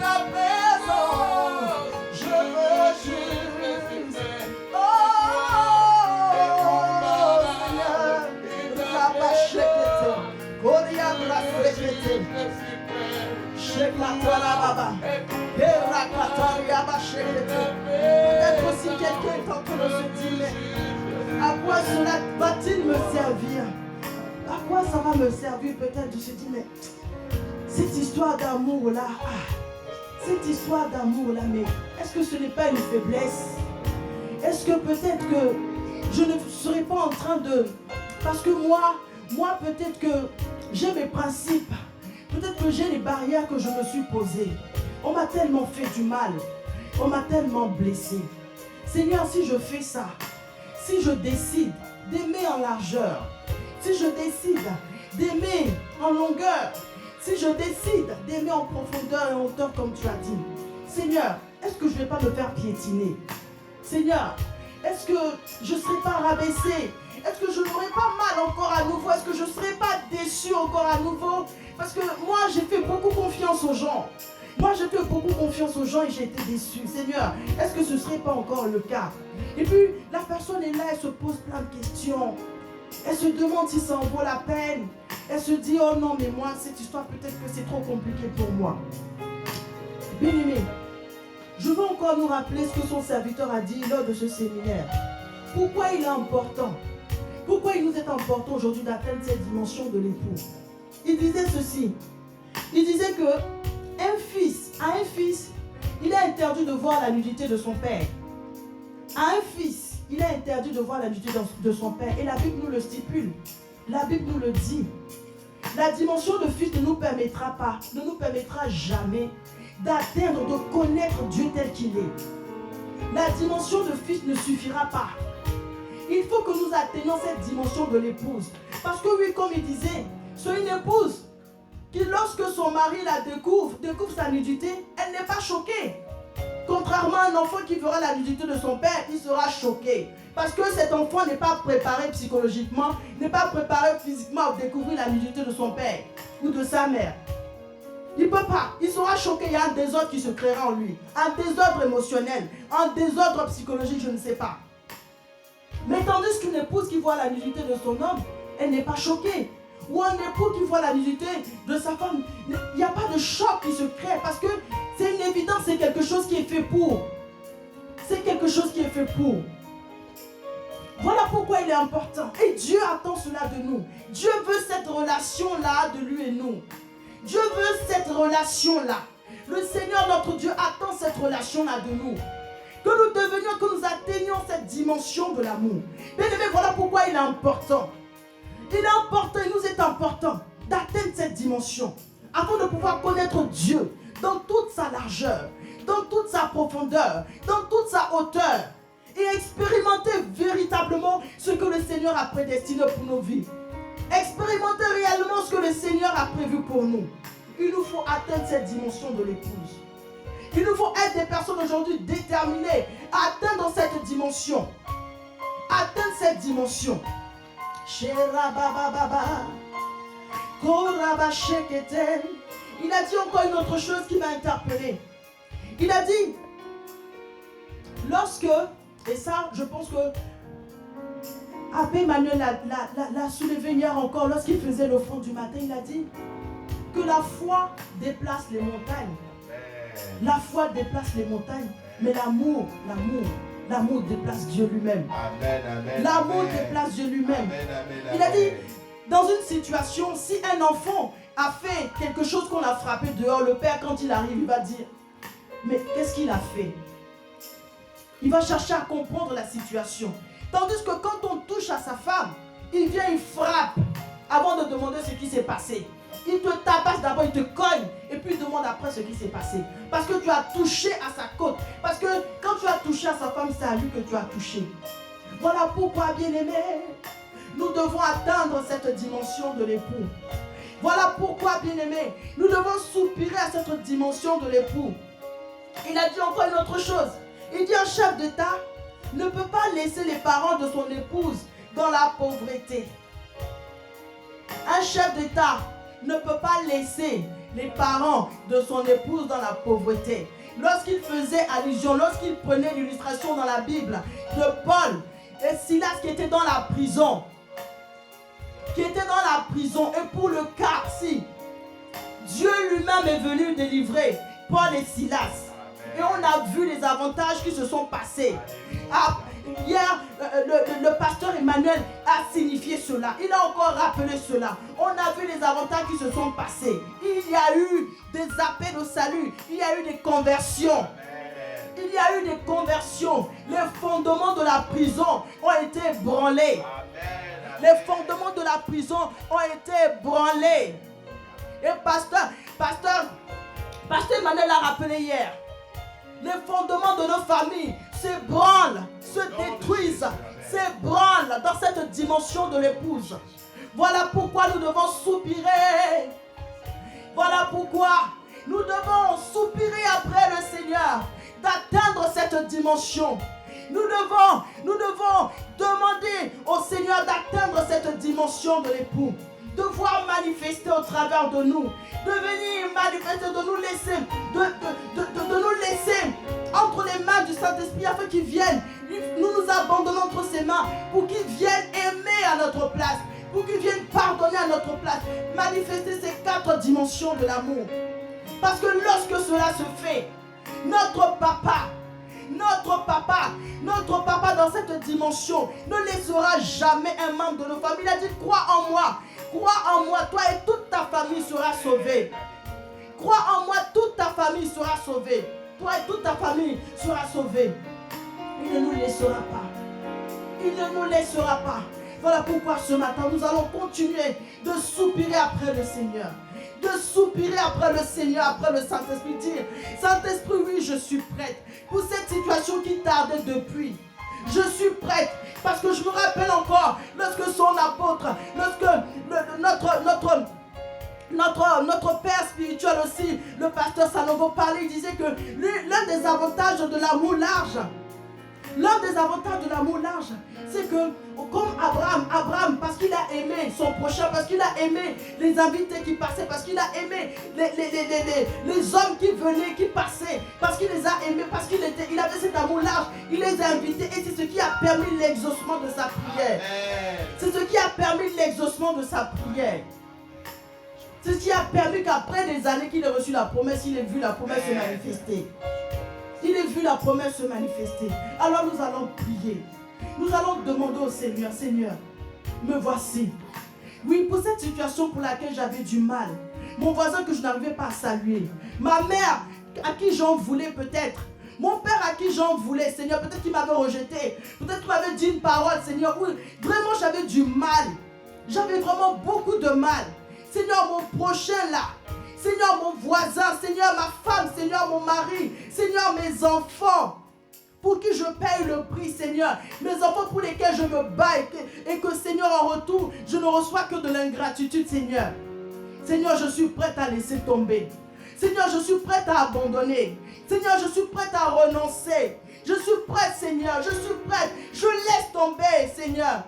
ta présence. Je refuse. Oh, Seigneur. Rabachekete. Koriandra sekete. Shekatara baba. Perakataria bachekete. Peut-être aussi quelqu'un est en train de se dire, mais à quoi cela va-t-il me servir? À quoi ça va me servir? Peut-être tu te dis, mais cette histoire d'amour-là, cette histoire d'amour-là, mais est-ce que ce n'est pas une faiblesse? Est-ce que peut-être que je ne serai pas en train de... Parce que moi peut-être que j'ai mes principes. Peut-être que j'ai les barrières que je me suis posées. On m'a tellement fait du mal. On m'a tellement blessé. Seigneur, si je fais ça, si je décide d'aimer en largeur, si je décide d'aimer en longueur, si je décide d'aimer en profondeur et en hauteur comme tu as dit, Seigneur, est-ce que je ne vais pas me faire piétiner? Seigneur, est-ce que je ne serai pas rabaissé? Est-ce que je n'aurai pas mal encore à nouveau? Est-ce que je ne serai pas déçu encore à nouveau? Parce que moi, j'ai fait beaucoup confiance aux gens. Moi, j'ai fait beaucoup confiance aux gens et j'ai été déçu. Seigneur, est-ce que ce ne serait pas encore le cas? Et puis, la personne est là, elle se pose plein de questions. Elle se demande si ça en vaut la peine. Elle se dit, oh non, mais moi, cette histoire, peut-être que c'est trop compliqué pour moi. Bien-aimé, je veux encore nous rappeler ce que son serviteur a dit lors de ce séminaire. Pourquoi il est important? Pourquoi il nous est important aujourd'hui d'atteindre cette dimension de l'époux? Il disait ceci. Il disait que à un fils, il est interdit de voir la nudité de son père. À un fils, il est interdit de voir la nudité de son père. Et la Bible nous le stipule. La Bible nous le dit. La dimension de fils ne nous permettra pas, ne nous permettra jamais d'atteindre, de connaître Dieu tel qu'il est. La dimension de fils ne suffira pas. Il faut que nous atteignions cette dimension de l'épouse. Parce que oui, comme il disait, c'est une épouse qui, lorsque son mari la découvre sa nudité, elle n'est pas choquée. Contrairement à un enfant qui verra la nudité de son père, il sera choqué. Parce que cet enfant n'est pas préparé psychologiquement, n'est pas préparé physiquement à découvrir la nudité de son père ou de sa mère. Il ne peut pas. Il sera choqué. Il y a un désordre qui se créera en lui. Un désordre émotionnel, un désordre psychologique, je ne sais pas. Mais tandis qu'une épouse qui voit la nudité de son homme, elle n'est pas choquée. Ou un époux qui voit la nudité de sa femme, il n'y a pas de choc qui se crée parce que c'est une évidence, c'est quelque chose qui est fait pour. C'est quelque chose qui est fait pour. Voilà pourquoi il est important. Et Dieu attend cela de nous. Dieu veut cette relation-là de lui et nous. Dieu veut cette relation-là. Le Seigneur, notre Dieu, attend cette relation-là de nous. Que nous devenions, que nous atteignions cette dimension de l'amour. Bien aimé, voilà pourquoi il est important. Il est important, il nous est important d'atteindre cette dimension afin de pouvoir connaître Dieu dans toute sa largeur, dans toute sa profondeur, dans toute sa hauteur et expérimenter véritablement ce que le Seigneur a prédestiné pour nos vies. Expérimenter réellement ce que le Seigneur a prévu pour nous. Il nous faut atteindre cette dimension de l'épouse. Il nous faut être des personnes aujourd'hui déterminées à atteindre cette dimension. Atteindre cette dimension. Il a dit encore une autre chose qui m'a interpellé. Il a dit, lorsque, et ça je pense que Abbé Emmanuel l'a soulevé hier encore, lorsqu'il faisait l'offrande du matin, il a dit que la foi déplace les montagnes. La foi déplace les montagnes, mais l'amour déplace Dieu lui-même. L'amour déplace Dieu lui-même. Il a dit, dans une situation, si un enfant a fait quelque chose qu'on a frappé dehors, le père, quand il arrive, il va dire, mais qu'est-ce qu'il a fait? Il va chercher à comprendre la situation. Tandis que quand on touche à sa femme, il vient, il frappe avant de demander ce qui s'est passé. Il te tabasse d'abord, il te cogne et puis il demande après ce qui s'est passé. Parce que tu as touché à sa côte. Parce que quand tu as touché à sa femme, c'est à lui que tu as touché. Voilà pourquoi, bien-aimés, nous devons atteindre cette dimension de l'époux. Voilà pourquoi, bien-aimés, nous devons soupirer à cette dimension de l'époux. Il a dit encore une autre chose. Il dit un chef d'État ne peut pas laisser les parents de son épouse dans la pauvreté. Un chef d'État ne peut pas laisser les parents de son épouse dans la pauvreté. Lorsqu'il faisait allusion, lorsqu'il prenait l'illustration dans la Bible de Paul et Silas qui étaient dans la prison, et pour le cas si Dieu lui-même est venu délivrer Paul et Silas, et on a vu les avantages qui se sont passés. Hier, le pasteur Emmanuel a signifié cela. Il a encore rappelé cela. On a vu les avantages qui se sont passés. Il y a eu des appels au salut. Il y a eu des conversions. Il y a eu des conversions. Les fondements de la prison ont été branlés. Les fondements de la prison ont été branlés. Et pasteur Emmanuel l'a rappelé hier. Les fondements de nos familles s'ébranlent, se détruisent, s'ébranlent dans cette dimension de l'épouse. Voilà pourquoi nous devons soupirer. Voilà pourquoi nous devons soupirer après le Seigneur d'atteindre cette dimension. Nous devons demander au Seigneur d'atteindre cette dimension de l'époux. De voir manifester au travers de nous, de venir manifester, de nous laisser, de nous laisser entre les mains du Saint-Esprit afin qu'il vienne. Nous nous abandonnons entre ses mains pour qu'il vienne aimer à notre place, pour qu'il vienne pardonner à notre place, manifester ces 4 dimensions de l'amour. Parce que lorsque cela se fait, notre papa dans cette dimension ne laissera jamais un membre de nos familles. Il a dit, crois en moi, toi et toute ta famille sera sauvée. Crois en moi, toute ta famille sera sauvée. Toi et toute ta famille sera sauvée. Il ne nous laissera pas. Il ne nous laissera pas. Voilà pourquoi ce matin, nous allons continuer de soupirer après le Seigneur. De soupirer après le Seigneur, après le Saint-Esprit. Dire, Saint-Esprit, oui, je suis prête. Pour cette situation qui tardait depuis. Je suis prête. Parce que je me rappelle encore, lorsque son apôtre, lorsque notre père spirituel aussi, le pasteur Sanogo parlait, il disait que l'un des avantages de l'amour large, c'est que comme Abraham, parce qu'il a aimé son prochain, parce qu'il a aimé les invités qui passaient, parce qu'il a aimé les hommes qui venaient, qui passaient, parce qu'il les a aimés, parce qu'il avait cet amour large, il les a invités et c'est ce qui a permis l'exaucement de sa prière. C'est ce qui a permis l'exaucement de sa prière. C'est ce qui a permis qu'après des années qu'il ait reçu la promesse, il ait vu la promesse se manifester. Il a vu la promesse se manifester. Alors nous allons prier. Nous allons demander au Seigneur, Seigneur, me voici. Oui, pour cette situation pour laquelle j'avais du mal, mon voisin que je n'arrivais pas à saluer, ma mère à qui j'en voulais peut-être, mon père à qui j'en voulais, Seigneur, peut-être qu'il m'avait rejeté, peut-être qu'il m'avait dit une parole, Seigneur, où vraiment j'avais du mal. J'avais vraiment beaucoup de mal. Seigneur, mon prochain là, Seigneur, mon voisin, Seigneur, ma femme, Seigneur, mon mari, Seigneur, mes enfants, pour qui je paye le prix, Seigneur, mes enfants pour lesquels je me bats et que, Seigneur, en retour, je ne reçois que de l'ingratitude, Seigneur. Seigneur, je suis prête à laisser tomber. Seigneur, je suis prête à abandonner. Seigneur, je suis prête à renoncer. Je suis prête, Seigneur, je suis prête. Je laisse tomber, Seigneur.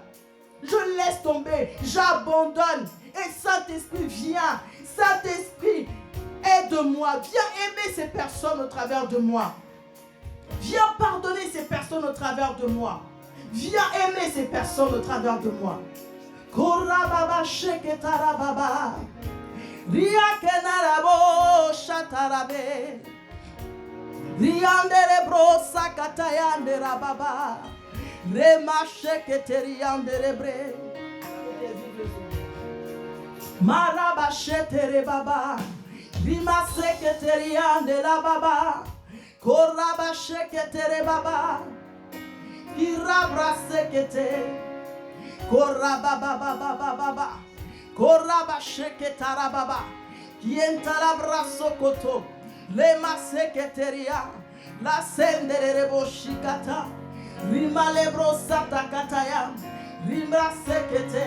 Je laisse tomber, j'abandonne. Et Saint-Esprit, viens. Saint-Esprit, aide-moi. Viens aimer ces personnes au travers de moi. Viens pardonner ces personnes au travers de moi. Viens aimer ces personnes au travers de moi. Korababa sheketarababa. Riakenarabo shatarabe. Rianderebro sakatayanderababa. Rema sheketerianderebre. Maraba sheterebaba. Rima seketerianderababa. Koraba sheketere baba, kirabra sekete, koraba baba baba baba, koraba sheketara baba, kientalabra sokoto, lema seketeria, la sendere boshikata, rima lebro satakataya, rima sekete,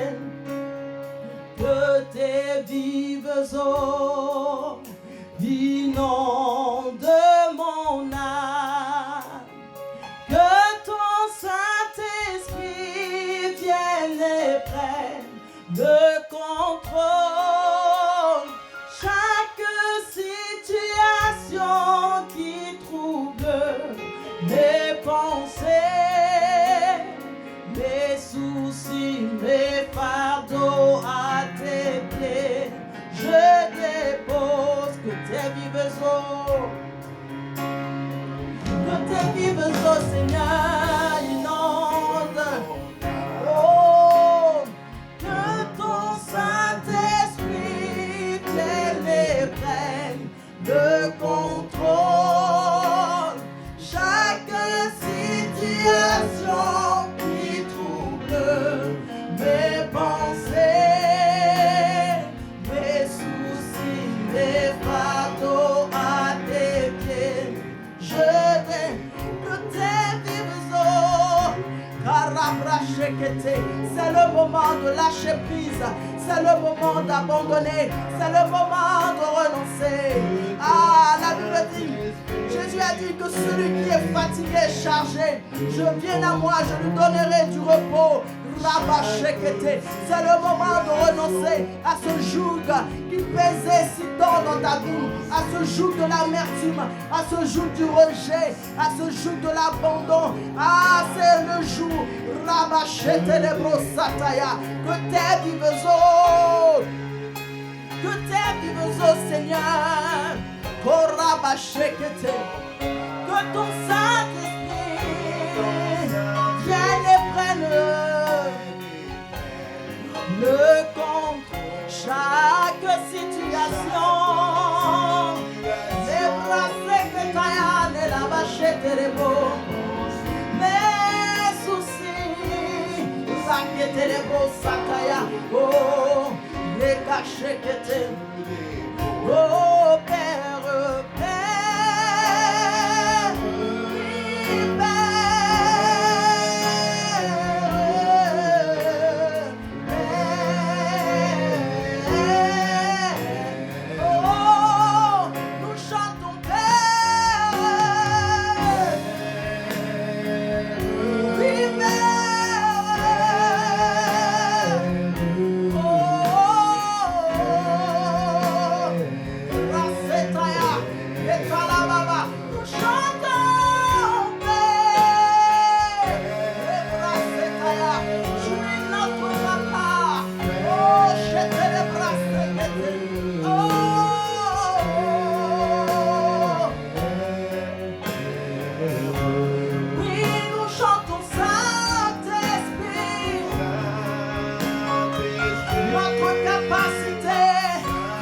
que tes vives eaux inonde mon âme, que ton Saint-Esprit vienne et prenne le contrôle. Chaque situation qui trouble mes pensées, mes soucis, mes fardeaux à tes pieds, je dépose que tes vives eaux, Seigneur, inondent. Oh, que ton Saint-Esprit vienne et prenne le contrôle. Chaque situation qui trouble mes pensées, mes soucis, mes fardeaux à tes pieds, je t'aime, que tes vives eaux. C'est le moment de lâcher prise, c'est le moment d'abandonner, c'est le moment de renoncer. Ah, la Bible dit, Jésus a dit que celui qui est fatigué, chargé, je viens à moi, je lui donnerai du repos. C'est le moment de renoncer à ce joug qui pesait si tôt dans ta vie, à ce joug de l'amertume, à ce joug du rejet, à ce joug de l'abandon. Ah, c'est le jour que tes vives eaux, Seigneur, que ton Saint-Esprit vienne et prenne le compte, chaque situation. Les bras secrétaires et la vachette et les beaux. Mais Rekelebo Sataya. Oh, Rekashekete. Oh, Père, Père, oui, Père. Oh, nous chantons Père. Oui, Père. Oh, Rasetaya, Etalababa, nous chantons Père. Rasetaya, tu es notre papa. Oh, je te le brasse. Oh, oui, nous chantons Saint-Esprit. Notre capacité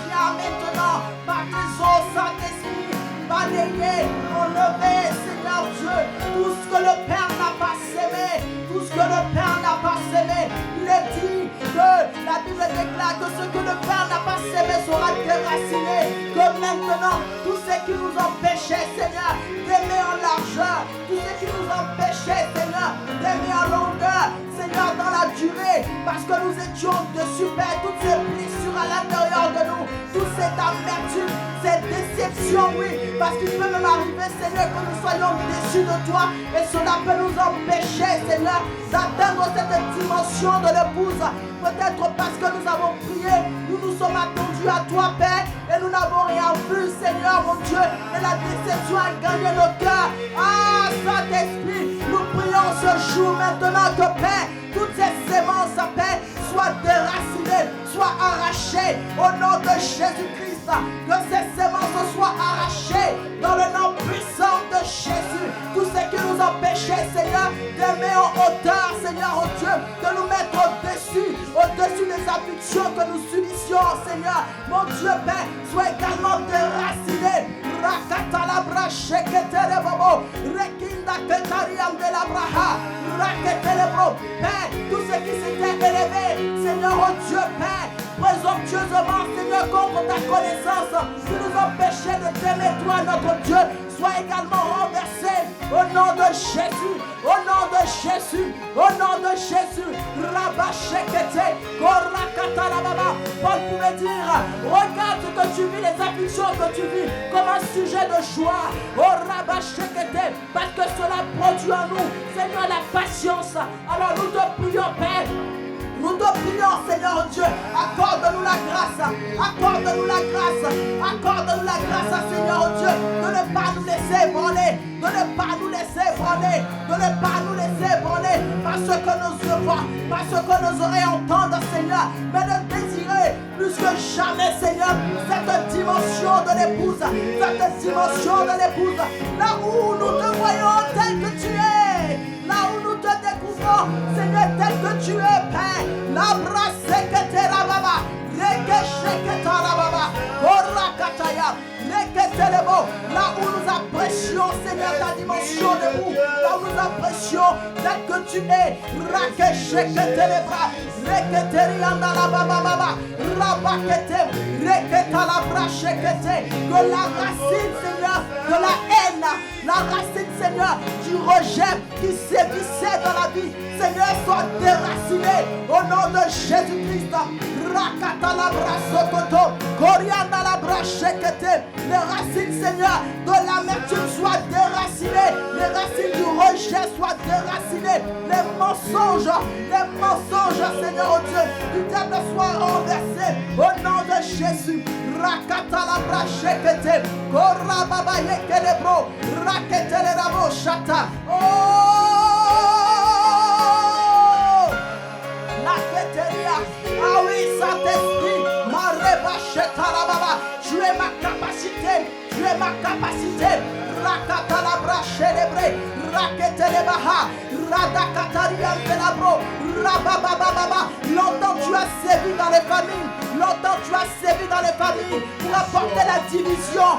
vient maintenant par tes eaux, Saint-Esprit, balayer, enlever, Seigneur Dieu, tout ce que le Père n'a pas sémé, tout ce que le Père n'a pas sémé. Il est dit que la Bible déclare que ce que le Père n'a pas sémé sera déraciné, que maintenant, tout ce qui nous empêchait, Seigneur, d'aimer en largeur, tout ce qui nous empêchait, Seigneur, d'aimer en longueur, Seigneur, dans la durée, parce que nous étions dessus, Père, toutes ces blessures à l'intérieur de nous, toute cette amertume, cette déception, oui, parce qu'il peut même arriver, Seigneur, que nous soyons déçus de toi, et cela peut nous empêcher, Seigneur, d'atteindre cette dimension de l'épouse. Peut-être parce que nous avons prié, nous nous sommes attendus à toi, Père, et nous n'avons rien vu, Seigneur, mon Dieu, et la déception a gagné nos cœurs. Ah, Saint-Esprit, nous prions ce jour maintenant que, Père, toutes ces sémences, Père, soient déracinées, soient arrachées au nom de Jésus-Christ. Que ces sémences soient arrachées dans le nom puissant de Jésus. Tout ce qui nous empêchait, Seigneur, d'aimer en hauteur, Seigneur, oh Dieu, de nous mettre au-dessus des afflictions que nous subissions, Seigneur. Mon Dieu, Père, soit également déraciné. Rakatalabra sheketelebobo, rekinda ketariam de la braha, raketelebro. Père, tout ce qui s'était élevé, Seigneur, oh Dieu, Père, présomptueusement, Seigneur, contre ta connaissance, qui nous empêchait de t'aimer, toi, notre Dieu, soit également renversé au nom de Jésus, au nom de Jésus, au nom de Jésus. Rabashekete, Korakatalababa. Paul pouvait dire, regarde ce que tu vis, les afflictions que tu vis, comme un sujet de joie. Oh Rabashekete, parce que cela produit en nous, Seigneur, la patience. Alors nous te prions, Père. Nous te prions, Seigneur Dieu, accorde-nous la grâce, accorde-nous la grâce, accorde-nous la grâce, Seigneur Dieu, de ne pas nous laisser ébranler, de ne pas nous laisser ébranler, de ne pas nous laisser ébranler par ce que nos yeux voient, par ce que nos oreilles entendent, Seigneur, mais de désirer plus que jamais, Seigneur, cette dimension de l'épouse, cette dimension de l'épouse, là où nous te voyons tel que tu es, là où nous te découvrons, Seigneur, tel que tu es, Père. La brasse que te la baba, rekeshe que ta la baba, korakataya, reketelebo. Là où nous apprécions, Seigneur, ta dimension de vous, là où nous apprécions tel que tu es, rakeshe que te les bras, reketerianda la baba baba, rabakete, reketa la brache que te, que la racine, Seigneur, de la haine, la racine, Seigneur, du rejet qui sévissait dans la vie, Seigneur, soit déraciné au nom de Jésus-Christ. Rakata la brasse koto, Korianda la brache kete. Les racines, Seigneur, de l'amertume soient déracinées. Les racines du rejet soient déracinées. Les mensonges, Seigneur, oh Dieu, du diable soient renversés au nom de Jésus. Rakata la brache kete, Korababa yekelebro, raketele rabo shata. Oh! Ah oui, Saint-Esprit, tu es ma capacité, tu es ma capacité. Rakatalabra célébré, raketelebaha, radakatarian telabro, rababababa. Longtemps tu as servi dans les familles, longtemps tu as servi dans les familles pour apporter la division,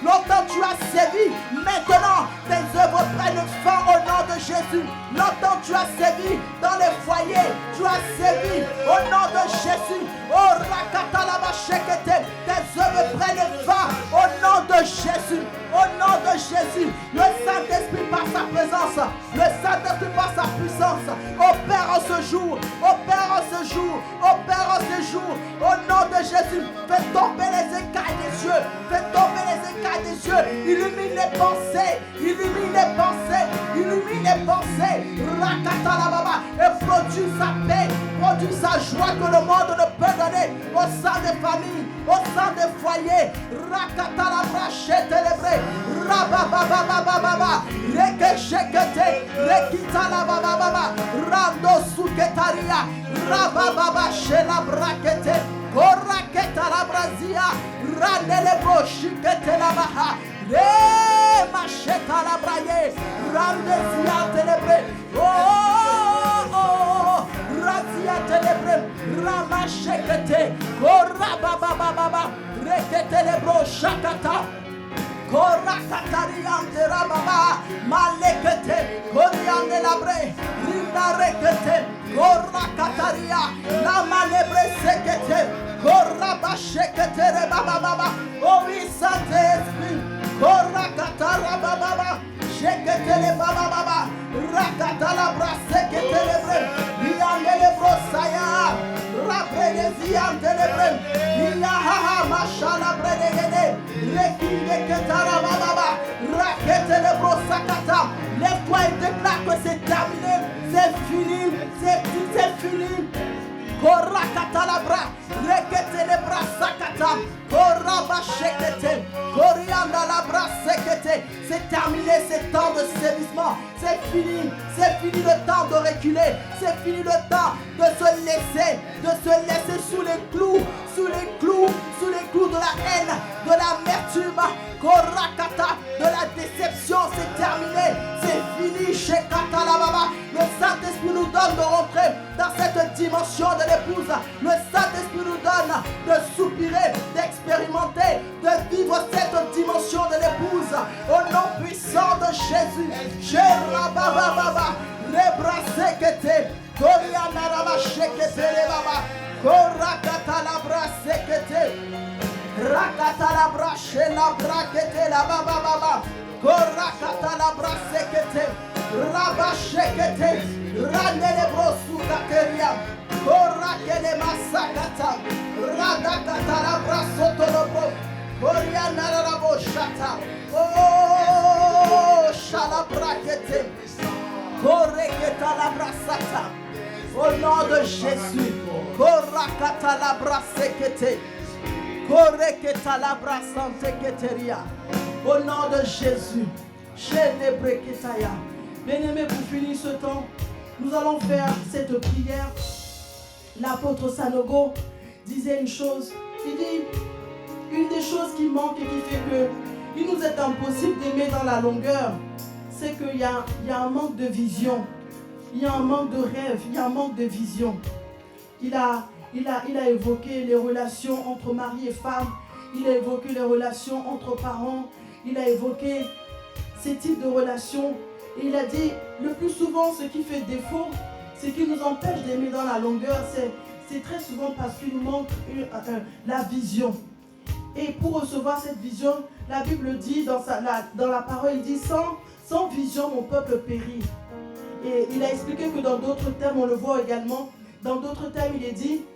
Longtemps tu as servi, maintenant tes œuvres prennent fin au nom de Jésus. Longtemps tu as servi dans les foyer, tu as sévi au nom de Jésus. Oh, Rakatalabashekete, tes œuvres prennent fin au nom de Jésus. Au nom de Jésus, le Saint-Esprit par sa présence, le Saint-Esprit par sa puissance, opère en ce jour, opère en ce jour, opère en ce jour. Au nom de Jésus, fais tomber les écailles des yeux, fais tomber les écailles des yeux, illumine les pensées, illumine les pensées, illumine les pensées. Rakatalababa, et produit sa paix, produit sa joie que le monde ne peut donner au sein des familles, au sein des foyers. Rakatalabra chétélébré, rababababababa, rekeshekete, rekitalabababa, rando suketaria, rabababa shelabrakete, koraketalabrasia, randelebro shiketelabaha, machekalabraye, randesia télébré. Oh, razia télébré, ramachekete, korababababa, reketelebro shakata. Korakatariante rababa, malekete, koriande labre, rinda rekete, korakataria, la malebre sekete, korabashekete rebababa. Oh oui, Saint-Esprit, korakatara bababa, shekete le bababa, rakatalabra sekete lebre, riande lebro saya, rapre ziante lebre, ilaha mashala bredegede, rekinde ketara bababa, rakete lebro sakata. Lève-toi et déclare que c'est terminé, c'est fini, c'est fini. Korakatalabra, rekete lebra sakata, korabashekete, korianda labra sekete. C'est terminé ce temps de sévissement. C'est fini le temps de reculer. C'est fini le temps de se laisser sous les clous, sous les clous de la haine, de l'amertume, korakata, de la déception. C'est terminé, c'est fini chez Katalababa. Le Saint-Esprit nous donne de rentrer dans cette dimension de l'épouse. Le Saint-Esprit nous donne de soupirer, d'expérimenter, de vivre cette dimension de l'épouse. Au nom puissant de Jésus. Sherabababa, Rebrasekete, Korianaraba Shekete Rebaba, Korakata Sekete, Rakatalabra Shelabrakete Lababa, Korakata Sekete, Rabashekete, Ranelebro Sukateria, Korakele Masakata, Radakatalabra Sotolobro, Korianarabo Shata. Oh, Shalabrakete, Koreketalabrasata. Au nom de Jésus, Korakatalabrasekete, Koreketalabrasanteketeria. Au nom de Jésus, Shenebreketaya. Bien-aimés, pour finir ce temps, nous allons faire cette prière. L'apôtre Sanogo disait une chose. Il dit, une des choses qui manque et qui fait que il nous est impossible d'aimer dans la longueur, c'est qu'il y a un manque de vision, il y a un manque de rêve, il y a un manque de vision. Il a évoqué les relations entre mari et femme, il a évoqué les relations entre parents, il a évoqué ces types de relations. Et il a dit, le plus souvent, ce qui fait défaut, ce qui nous empêche d'aimer dans la longueur, c'est très souvent parce qu'il nous manque la vision. Et pour recevoir cette vision, la Bible dit dans la parole, il dit sans vision mon peuple périt. Et il a expliqué que dans d'autres termes, on le voit également, dans d'autres termes il est dit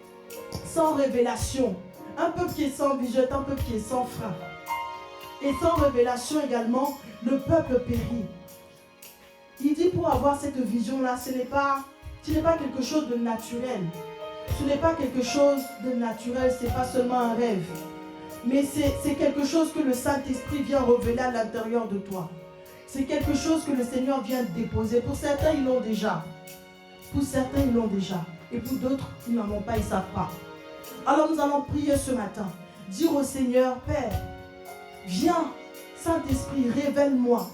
sans révélation. Un peuple qui est sans vision est un peuple qui est sans frein. Et sans révélation également, le peuple périt. Il dit pour avoir cette vision-là, ce n'est pas quelque chose de naturel. Ce n'est pas quelque chose de naturel, ce n'est pas seulement un rêve. Mais c'est quelque chose que le Saint-Esprit vient révéler à l'intérieur de toi. C'est quelque chose que le Seigneur vient déposer. Pour certains, ils l'ont déjà. Pour certains, ils l'ont déjà. Et pour d'autres, ils n'en ont pas, ils ne savent pas. Alors nous allons prier ce matin. Dire au Seigneur, Père, viens, Saint-Esprit, révèle-moi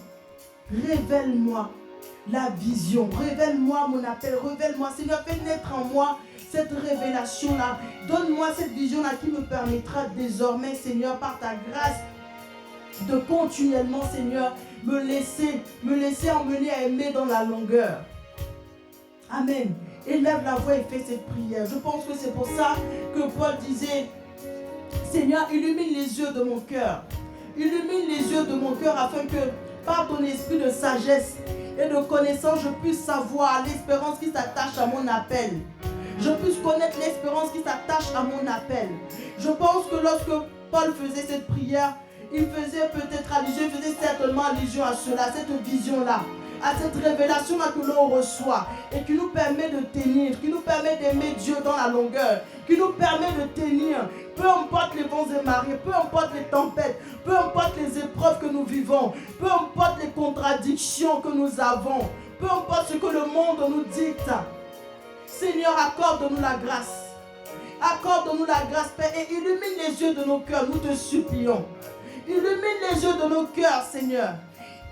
la vision. Révèle-moi mon appel. Révèle-moi, Seigneur, fais naître en moi cette révélation-là. Donne-moi cette vision-là qui me permettra désormais, Seigneur, par ta grâce, de continuellement, Seigneur, me laisser emmener à aimer dans la longueur. Amen. élève la voix et fais cette prière. Je pense que c'est pour ça que Paul disait, Seigneur, illumine les yeux de mon cœur. Illumine les yeux de mon cœur afin que par ton esprit de sagesse et de connaissance, je puisse savoir l'espérance qui s'attache à mon appel. Je puisse connaître l'espérance qui s'attache à mon appel. Je pense que lorsque Paul faisait cette prière, il faisait peut-être allusion, il faisait certainement allusion à cela, à cette vision-là, à cette révélation-là que l'on reçoit et qui nous permet de tenir, qui nous permet d'aimer Dieu dans la longueur, qui nous permet de tenir, peu importe les vents et marées, peu importe les tempêtes, peu importe les épreuves que nous vivons, peu importe les contradictions que nous avons, peu importe ce que le monde nous dicte. Seigneur, accorde-nous la grâce. Accorde-nous la grâce, Père, et illumine les yeux de nos cœurs, nous te supplions. Illumine les yeux de nos cœurs, Seigneur.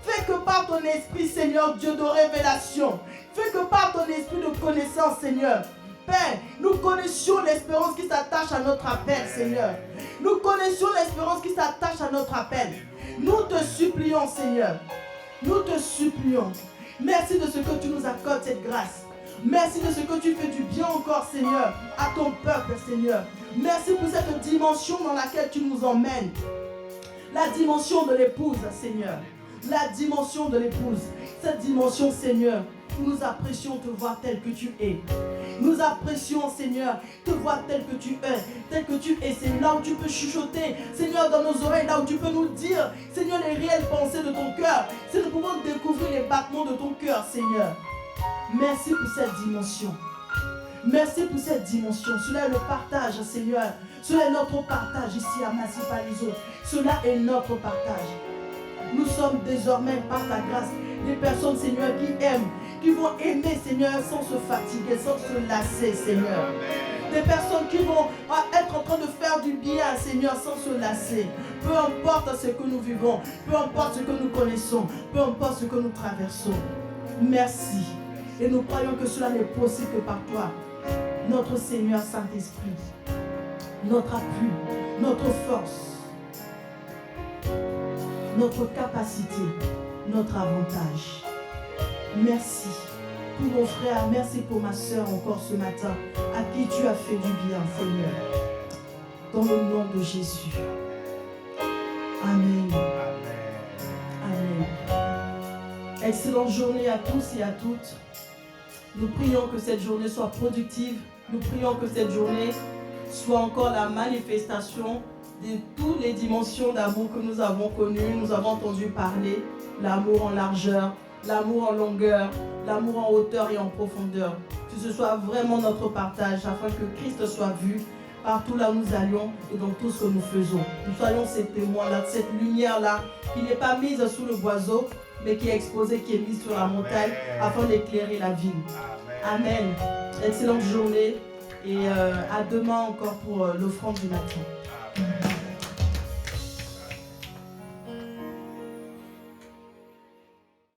Fais que par ton esprit, Seigneur, Dieu de révélation, fais que par ton esprit de connaissance, Seigneur, Père, nous connaissions l'espérance qui s'attache à notre appel, Seigneur. Nous connaissions l'espérance qui s'attache à notre appel. Nous te supplions, Seigneur. Nous te supplions. Merci de ce que tu nous accordes cette grâce. Merci de ce que tu fais du bien encore, Seigneur, à ton peuple, Seigneur. Merci pour cette dimension dans laquelle tu nous emmènes. La dimension de l'épouse, Seigneur. La dimension de l'épouse. Cette dimension, Seigneur, où nous apprécions te voir tel que tu es. Nous apprécions, Seigneur, te voir tel que tu es. Tel que tu es, c'est là où tu peux chuchoter, Seigneur, dans nos oreilles, là où tu peux nous dire, Seigneur, les réelles pensées de ton cœur. C'est nous pouvons découvrir les battements de ton cœur, Seigneur. Merci pour cette dimension. Merci pour cette dimension. Cela est le partage, Seigneur. Cela est notre partage ici à Massy Palaiseau. Cela est notre partage. Nous sommes désormais, par ta grâce, des personnes, Seigneur, qui aiment, qui vont aimer, Seigneur, sans se fatiguer, sans se lasser, Seigneur. Des personnes qui vont être en train de faire du bien, Seigneur, sans se lasser. Peu importe ce que nous vivons, peu importe ce que nous connaissons, peu importe ce que nous traversons. Merci. Et nous croyons que cela n'est possible que par toi, notre Seigneur Saint-Esprit, notre appui, notre force, notre capacité, notre avantage. Merci pour mon frère, merci pour ma soeur encore ce matin, à qui tu as fait du bien, Seigneur. Dans le nom de Jésus. Amen. Amen. Excellente journée à tous et à toutes. Nous prions que cette journée soit productive. Nous prions que cette journée soit encore la manifestation de toutes les dimensions d'amour que nous avons connues. Nous avons entendu parler. L'amour en largeur, l'amour en longueur, l'amour en hauteur et en profondeur. Que ce soit vraiment notre partage afin que Christ soit vu partout là où nous allions et dans tout ce que nous faisons. Nous soyons ces témoins-là, cette lumière-là qui n'est pas mise sous le boiseau, mais qui est exposée, qui est mise sur la montagne afin d'éclairer la ville. Amen. Excellente journée et à demain encore pour l'offrande du matin.